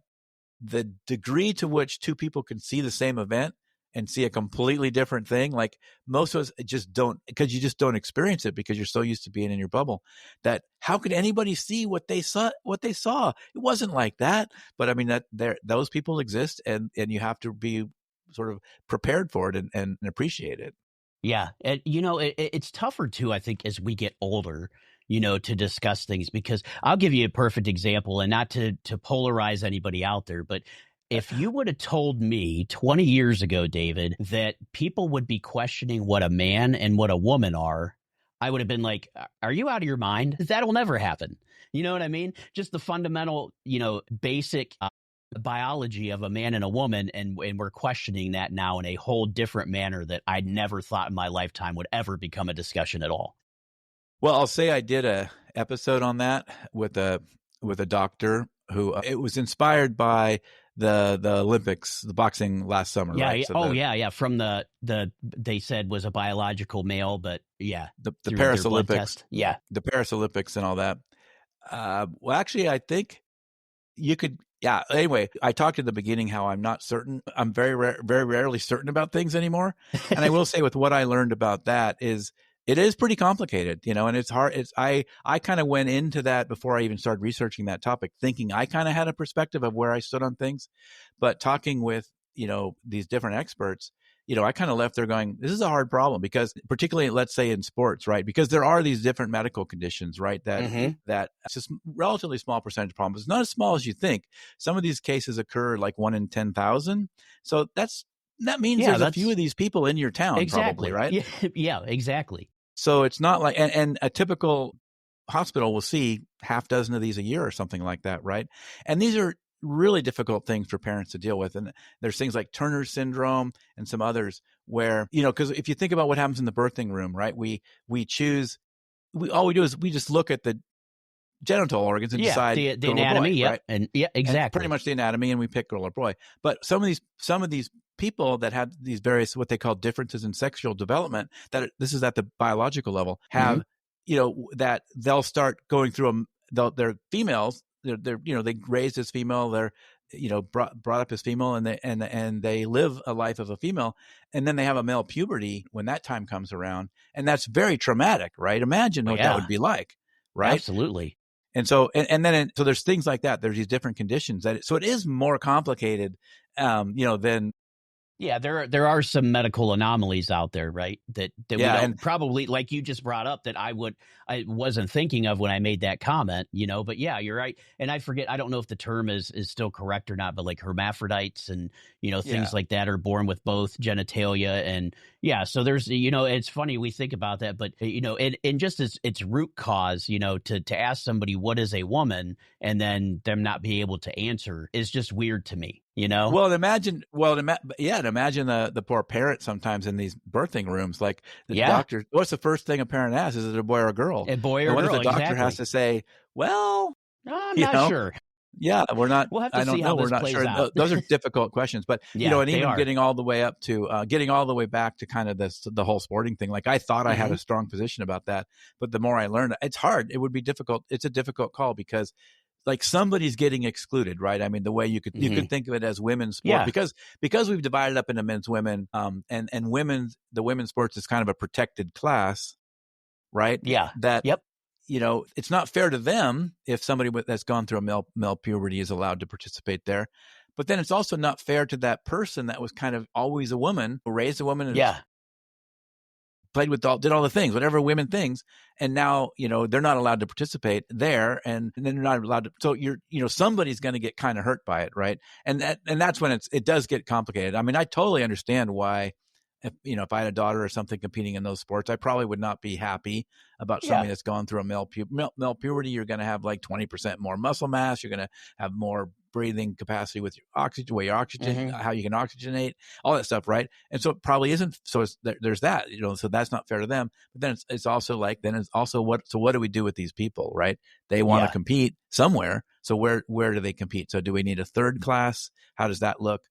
the degree to which two people can see the same event and see a completely different thing, like most of us just don't, because you just don't experience it because you're so used to being in your bubble, that how could anybody see what they saw? It wasn't like that. But I mean, those people exist, and you have to be sort of prepared for it and appreciate it. Yeah. And, it's tougher too, I think, as we get older, to discuss things, because I'll give you a perfect example, and not to polarize anybody out there, but if you would have told me 20 years ago, David, that people would be questioning what a man and what a woman are, I would have been like, are you out of your mind? That'll never happen. You know what I mean? Just the fundamental, basic biology of a man and a woman. And we're questioning that now in a whole different manner that I never thought in my lifetime would ever become a discussion at all. Well, I'll say I did a episode on that with a doctor who it was inspired by the Olympics, the boxing last summer, right? So from the they said was a biological male, but the Paris Olympics, the Paris Olympics and all that. Well, actually, I think you could. Yeah. Anyway, I talked in the beginning how I'm not certain. I'm very rarely certain about things anymore. And I will say, with what I learned about that, is it is pretty complicated, and it's hard. I kind of went into that before I even started researching that topic, thinking I kind of had a perspective of where I stood on things, but talking with, these different experts, I kind of left there going, this is a hard problem, because particularly, let's say in sports, right? Because there are these different medical conditions, right? That it's just relatively small percentage problem. It's not as small as you think. Some of these cases occur like 1 in 10,000. So that means there's a few of these people in your town, exactly. Probably, right? Yeah, exactly. So it's not like, and a typical hospital will see half dozen of these a year or something like that, right? And these are really difficult things for parents to deal with. And there's things like Turner syndrome and some others where, because if you think about what happens in the birthing room, right? All we do is we just look at the genital organs and decide the anatomy, boy, right? And exactly. And pretty much the anatomy, and we pick girl or boy. But some of these people that have these various, what they call differences in sexual development, that this is at the biological level, have, that they'll start going through they're females, they raised as female, they're, brought up as female, and they live a life of a female, and then they have a male puberty when that time comes around. And that's very traumatic, right? Imagine what that would be like, right? Absolutely. And so, so there's things like that. There's these different conditions so it is more complicated, than Yeah, there are some medical anomalies out there, right? That we Yeah, and don't probably, like you just brought up, that I wasn't thinking of when I made that comment, but yeah, you're right. And I forget, I don't know if the term is still correct or not, but like hermaphrodites and yeah. things like that are born with both genitalia. And yeah, so there's it's funny we think about that, but and just as its root cause, to ask somebody what is a woman and then them not be able to answer is just weird to me. Well, and imagine the poor parent sometimes in these birthing rooms. Like the Yeah. doctor, what's the first thing a parent asks? Is it a boy or a girl? A boy And or what if girl, the doctor has exactly. to say, well, I'm you not know, sure. yeah, we're not, We'll have to I see don't how know, we're this not plays sure. out. Those are difficult questions, but Yeah, and they even are. getting all the way up to getting all the way back to kind of the whole sporting thing. Like I thought I had Hmm. a strong position about that, but the more I learned, it's hard. It would be difficult. It's a difficult call because like somebody's getting excluded, right? I mean, the way you Hmm. could think of it as women's sport Yeah. because we've divided up into men's, women, and the women's sports is kind of a protected class, right? Yeah. That Yep. it's not fair to them if somebody that's gone through a male puberty is allowed to participate there. But then it's also not fair to that person that was kind of always a woman, who raised a woman and Yeah. played with did all the things, whatever women things, and now they're not allowed to participate there, and then they're not allowed to. So somebody's going to get kind of hurt by it, right? And that's when it does get complicated. I mean, I totally understand why. If I had a daughter or something competing in those sports, I probably would not be happy about Yeah. somebody that's gone through a male puberty. You're going to have like 20% more muscle mass. You're going to have more breathing capacity with your oxygen, way your oxygen, Hmm. how you can oxygenate, all that stuff, right? And so it probably isn't. So there's that, so that's not fair to them. But then it's also like, then it's also what do we do with these people, right? They want to Yeah. compete somewhere. So where do they compete? So do we need a third class? How does that look?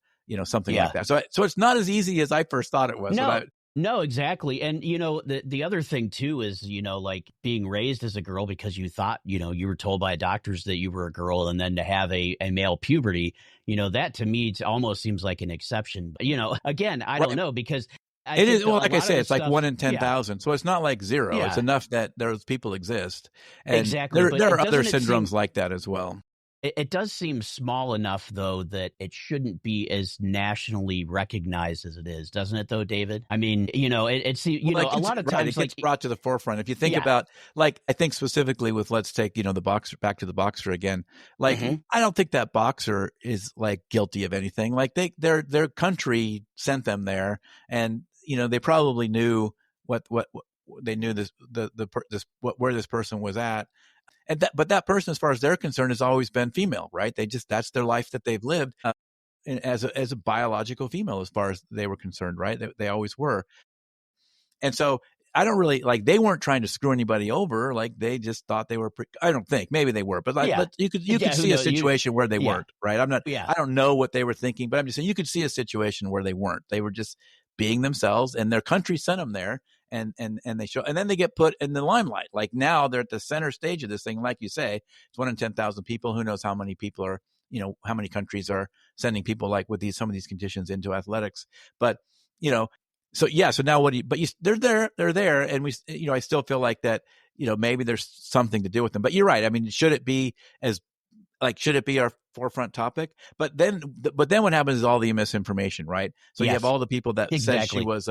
Something like Yeah. that. So it's not as easy as I first thought it was. No. No, exactly. And the other thing too is, like being raised as a girl because you thought, you were told by doctors that you were a girl, and then to have a male puberty, that to me almost seems like an exception. But, again, I don't Right. know, because I It think is, that well, a like I lot of say, the it's like stuff, one in yeah, 10,000. So it's not like zero. It's yeah, enough that those people exist. And exactly. there But there it are other doesn't it seem syndromes like that as well. it does seem small enough, though, that it shouldn't be as nationally recognized as it is, doesn't it, though, David? I mean, it seems, Well, a lot of right. It times, gets like, brought to the forefront. If you think yeah, about, like, I think specifically with, let's take, the boxer, back to the boxer again. Like, hmm, I don't think that boxer is like guilty of anything. Like their country sent them there, and they probably knew what they knew where this person was at. But that person, as far as they're concerned, has always been female, right? That's their life that they've lived as a biological female, as far as they were concerned, right? They always were. And so I don't really like, they weren't trying to screw anybody over. Like they just thought they were, I don't think, maybe they were, but like, yeah, you could yeah, who see a knows? situation where they Yeah, weren't, right? yeah, I don't know what they were thinking, but I'm just saying you could see a situation where they weren't. They were just being themselves, and their country sent them there. And they show, and then they get put in the limelight. Like now they're at the center stage of this thing. Like you say, it's one in 10,000 people. Who knows how many people are, how many countries are sending people like with some of these conditions into athletics. But, you know, so yeah, so now they're there. And I still feel like that, maybe there's something to do with them, but you're right. I mean, should it be our forefront topic? But then what happens is all the misinformation, right? So you have yes, all the people that said she exactly. was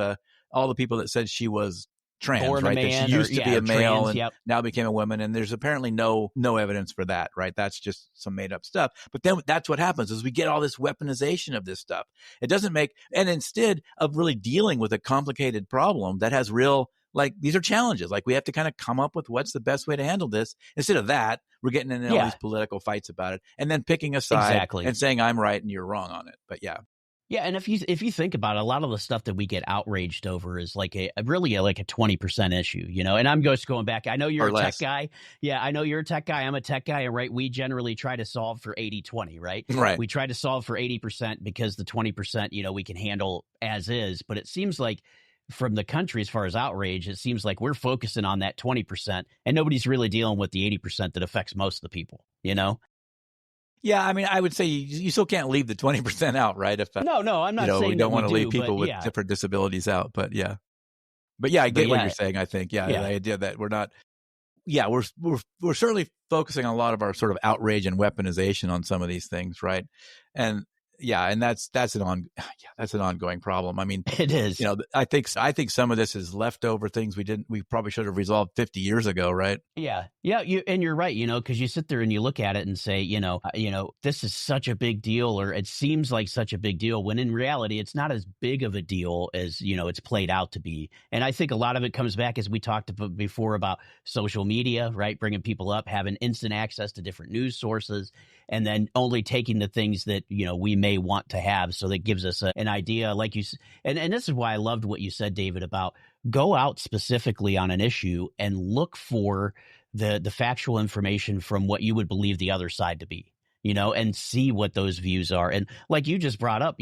all the people that said she was trans, Born a right? That she man, or used to yeah, be or a male trans. and Yep. now became a woman. And there's apparently no evidence for that, right? That's just some made up stuff. But then that's what happens is we get all this weaponization of this stuff. It doesn't and instead of really dealing with a complicated problem that has real, like, these are challenges. Like, we have to kind of come up with what's the best way to handle this. Instead of that, we're getting into all Yeah, these political fights about it and then picking a side exactly. and saying I'm right and you're wrong on it. But yeah. Yeah, and if you think about it, a lot of the stuff that we get outraged over is like like a 20% issue. And I'm just going back. I know you're Or a tech less. guy. Yeah, I know you're a tech guy. I'm a tech guy, and right, we generally try to solve for 80-20, right? Right. We try to solve for 80% because the 20%, we can handle as is. But it seems like from the country, as far as outrage, it seems like we're focusing on that 20%, and nobody's really dealing with the 80% that affects most of the people. Yeah, I mean, I would say you still can't leave the 20% out, right? If No, I'm not we saying that don't we want to leave do, but people with yeah, different disabilities out, but yeah. But yeah, I but get what you're yeah, saying. I think, yeah, the yeah. idea that we're not, yeah, we're certainly focusing on a lot of our sort of outrage and weaponization on some of these things, right? And yeah, and that's an ongoing problem. I mean, It is. I think some of this is leftover things we probably should have resolved 50 years ago, right? Yeah. Yeah. You're right, because you sit there and you look at it and say, this is such a big deal, or it seems like such a big deal, when in reality, it's not as big of a deal as, it's played out to be. And I think a lot of it comes back, as we talked about before, about social media, right? Bringing people up, having instant access to different news sources, and then only taking the things that, we may want to have. So that gives us an idea, like and this is why I loved what you said, David, about go out specifically on an issue and look for the factual information from what you would believe the other side to be, and see what those views are. And like you just brought up,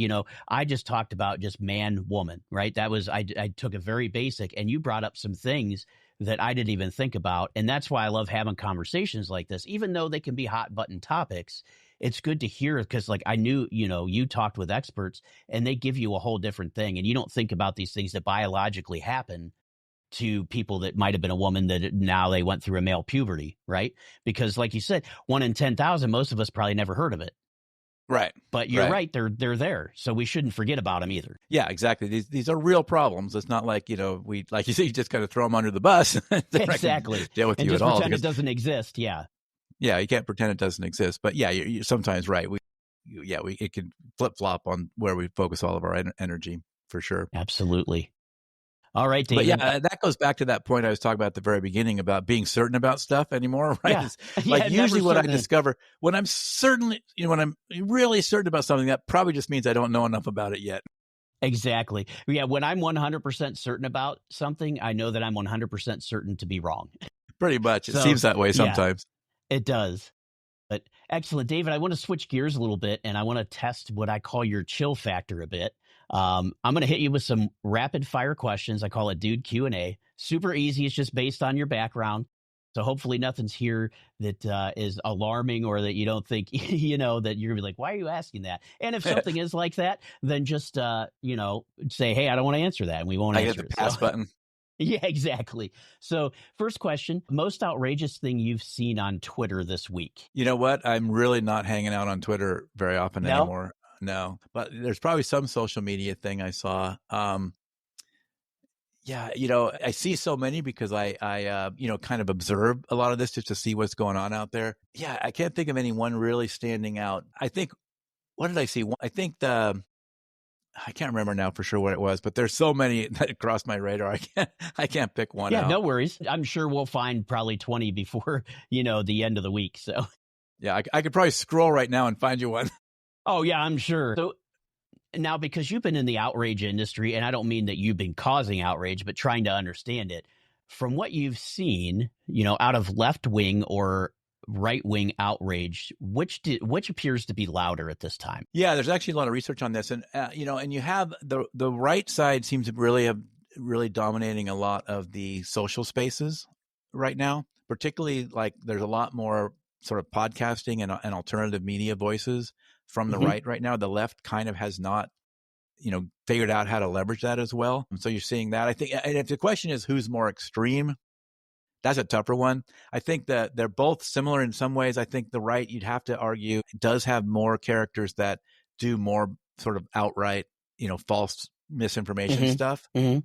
I just talked about just man, woman, right? That was, I took a very basic, and you brought up some things that I didn't even think about. And that's why I love having conversations like this, even though they can be hot button topics. It's good to hear, because like I knew, you talked with experts and they give you a whole different thing. And you don't think about these things that biologically happen to people that might have been a woman that now they went through a male puberty, right? Because like you said, 1 in 10,000, most of us probably never heard of it. Right. But you're right. They're there. So we shouldn't forget about them either. Yeah, exactly. These are real problems. It's not like, we, like you say, you just kind of throw them under the bus. Exactly. Deal with and you just at all. pretend it doesn't exist. Yeah. Yeah, you can't pretend it doesn't exist. But yeah, you're sometimes right. It can flip flop on where we focus all of our energy, for sure. Absolutely. All right, David. But yeah, that goes back to that point I was talking about at the very beginning about being certain about stuff anymore, right? Yeah. Like usually what I discover when I'm when I'm really certain about something, that probably just means I don't know enough about it yet. Exactly. Yeah. When I'm 100% certain about something, I know that I'm 100% certain to be wrong. Pretty much. It seems that way sometimes. Yeah, it does. But excellent, David. I want to switch gears a little bit, and I want to test what I call your chill factor a bit. I'm going to hit you with some rapid fire questions. I call it Dude Q&A. Super easy. It's just based on your background. So hopefully nothing's here that is alarming, or that you don't think, that you're going to be like, why are you asking that? And if something is like that, then just, say, hey, I don't want to answer that, and we won't answer it. I get the pass button. Yeah, exactly. So first question, most outrageous thing you've seen on Twitter this week? You know what? I'm really not hanging out on Twitter very often anymore. No, but there's probably some social media thing I saw. Yeah, I see so many because I kind of observe a lot of this just to see what's going on out there. Yeah, I can't think of any one really standing out. I think, what did I see? I think I can't remember now for sure what it was, but there's so many that crossed my radar. I can't pick one out. Yeah, no worries. I'm sure we'll find probably 20 before, the end of the week. So yeah, I could probably scroll right now and find you one. Oh yeah, I'm sure. So now, because you've been in the outrage industry, and I don't mean that you've been causing outrage, but trying to understand it, from what you've seen, out of left wing or right wing outrage, which appears to be louder at this time? Yeah, there's actually a lot of research on this, and and you have the right side seems to really dominating a lot of the social spaces right now. Particularly, like there's a lot more sort of podcasting and alternative media voices from the right now. The left kind of has not, figured out how to leverage that as well. And so you're seeing that. I think, and if the question is who's more extreme, that's a tougher one. I think that they're both similar in some ways. I think the right, you'd have to argue, does have more characters that do more sort of outright, false misinformation stuff. Mm-hmm.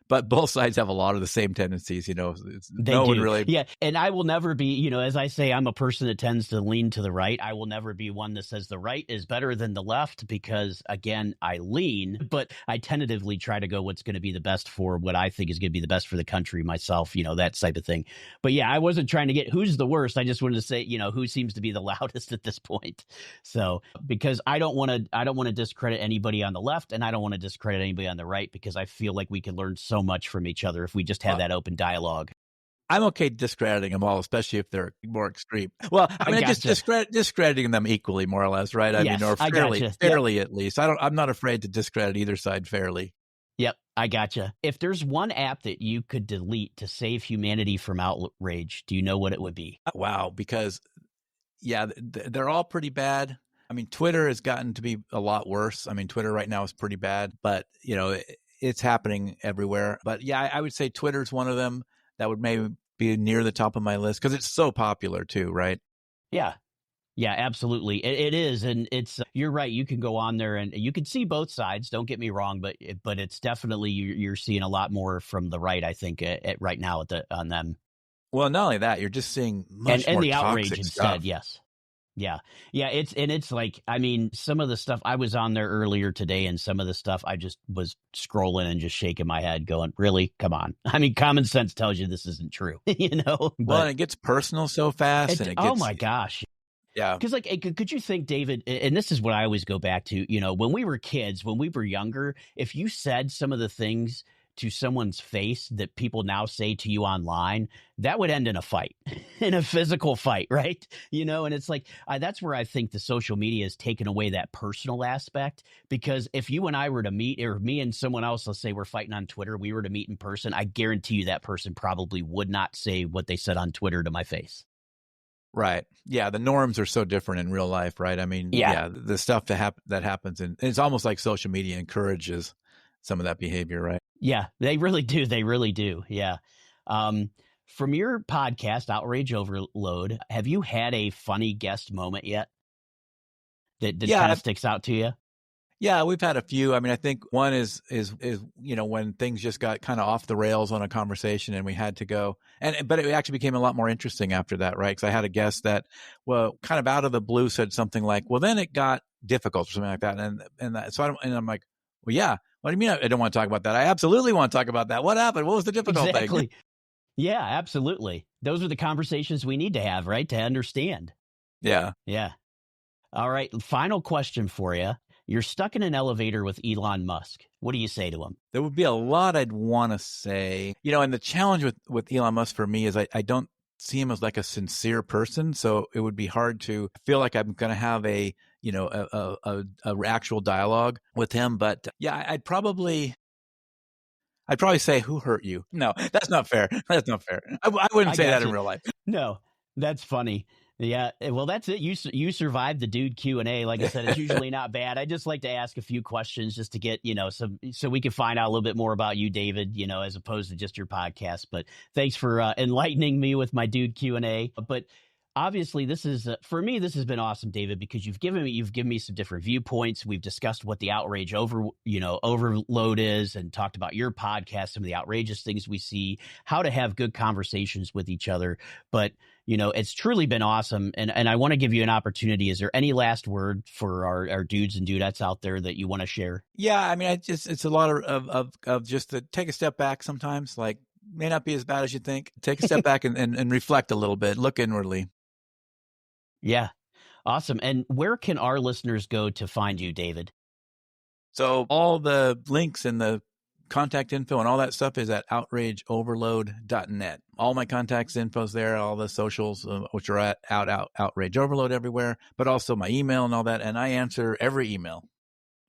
But both sides have a lot of the same tendencies, They no do. one really. Yeah. And I will never be, as I say, I'm a person that tends to lean to the right. I will never be one that says the right is better than the left because, again, I lean, but I tentatively try to go what's going to be the best for what I think is going to be the best for the country, myself, that type of thing. But yeah, I wasn't trying to get who's the worst. I just wanted to say, who seems to be the loudest at this point. So because I don't want to discredit anybody on the left, and I don't want to discredit anybody on the right, because I feel like we could learn so much from each other if we just have that open dialogue. I'm okay discrediting them all, especially if they're more extreme. Well, I mean, just discrediting them equally, more or less, right? I mean, or fairly at least. I'm not afraid to discredit either side fairly. Yep, I gotcha. If there's one app that you could delete to save humanity from outrage, do you know what it would be? Wow, because they're all pretty bad. I mean, Twitter has gotten to be a lot worse. I mean, Twitter right now is pretty bad, but it's happening everywhere. But yeah, I would say Twitter's one of them that would maybe be near the top of my list because it's so popular too, right? Yeah. Yeah, absolutely. It is, and it's you're right. You can go on there and you can see both sides. Don't get me wrong, but it's definitely you're seeing a lot more from the right. I think at right now on them Well, not only that, you're just seeing and much more the outrage toxic instead. stuff. Yes, yeah, yeah. It's like I mean, some of the stuff I was on there earlier today, and some of the stuff I just was scrolling and just shaking my head, going, "Really? Come on!" I mean, common sense tells you this isn't true, you know. Well, But and it gets personal so fast, and it oh gets my gosh, yeah. because like, could you think, David? And this is what I always go back to. You know, when we were kids, when we were younger, if you said some of the things to someone's face that people now say to you online, that would end in a fight, in a physical fight, right? You know, and it's like that's where I think the social media has taken away that personal aspect. Because if you and I were to meet, or me and someone else, let's say we're fighting on Twitter, we were to meet in person, I guarantee you that person probably would not say what they said on Twitter to my face. Right. Yeah, the norms are so different in real life, right? I mean, Yeah. yeah, the stuff that happens, and it's almost like social media encourages some of that behavior, right? Yeah, they really do. They really do. Yeah. Um, from your podcast, Outrage Overload, have you had a funny guest moment yet that kind Yeah, of sticks out to you? yeah, we've had a few. I mean, I think one is when things just got kind of off the rails on a conversation, and we had to go. But it actually became a lot more interesting after that, right? Because I had a guest that, well, kind of out of the blue said something like, "Well, then it got difficult," or something like that, and I'm like, "Well, yeah. What do you mean I don't want to talk about that? I absolutely want to talk about that. What happened? What was the difficult thing?" Exactly. Yeah, absolutely. Those are the conversations we need to have, right? To understand. Yeah. Yeah. All right. Final question for you. You're stuck in an elevator with Elon Musk. What do you say to him? There would be a lot I'd want to say, and the challenge with Elon Musk for me is I don't see him as like a sincere person. So it would be hard to feel like I'm going to have a actual dialogue with him. But yeah, I'd probably say, "Who hurt you?" No, that's not fair. That's not fair. I wouldn't I say that got in you. real life. No, that's funny. Yeah, well, that's it. You survived the dude Q&A. Like I said, it's usually not bad. I just like to ask a few questions just to get some so we can find out a little bit more about you, David. As opposed to just your podcast. But thanks for enlightening me with my dude Q&A. But obviously, this is for me. This has been awesome, David, because you've given me some different viewpoints. We've discussed what the outrage overload is, and talked about your podcast, some of the outrageous things we see, how to have good conversations with each other. But it's truly been awesome. And I want to give you an opportunity. Is there any last word for our dudes and dudettes out there that you want to share? Yeah, I mean, it's a lot of just to take a step back sometimes. Like, may not be as bad as you think. Take a step back and reflect a little bit. Look inwardly. Yeah. Awesome. And where can our listeners go to find you, David? So all the links and the contact info and all that stuff is at outrageoverload.net. All my contacts info's there, all the socials, which are at Outrage Overload everywhere, but also my email and all that. And I answer every email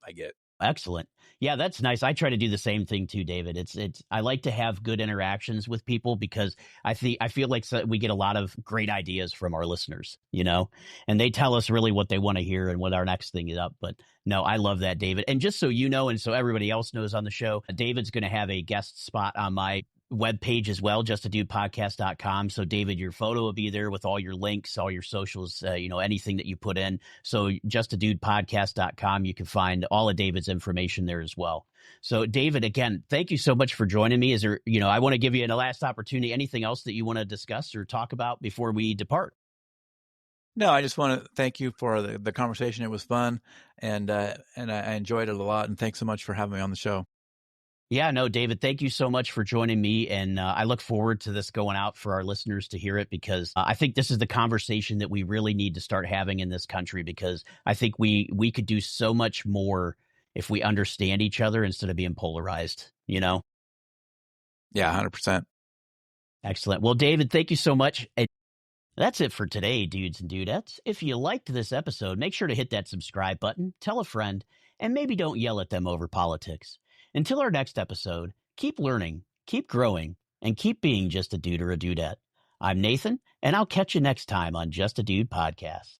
I get. Excellent. Yeah, that's nice. I try to do the same thing too, David. It's I like to have good interactions with people because I feel like we get a lot of great ideas from our listeners, and they tell us really what they want to hear and what our next thing is up. But no, I love that, David. And just so you know, and so everybody else knows on the show, David's going to have a guest spot on my webpage as well, justadudepodcast.com. So David, your photo will be there with all your links, all your socials, anything that you put in. So justadudepodcast.com, you can find all of David's information there as well. So David, again, thank you so much for joining me. Is there, I want to give you a last opportunity. Anything else that you want to discuss or talk about before we depart? No, I just want to thank you for the conversation. It was fun, and I enjoyed it a lot. And thanks so much for having me on the show. Yeah, no, David, thank you so much for joining me. And I look forward to this going out for our listeners to hear it, because I think this is the conversation that we really need to start having in this country, because I think we could do so much more if we understand each other instead of being polarized, Yeah, 100%. Excellent. Well, David, thank you so much. And that's it for today, dudes and dudettes. If you liked this episode, make sure to hit that subscribe button, tell a friend, and maybe don't yell at them over politics. Until our next episode, keep learning, keep growing, and keep being just a dude or a dudette. I'm Nathan, and I'll catch you next time on Just a Dude Podcast.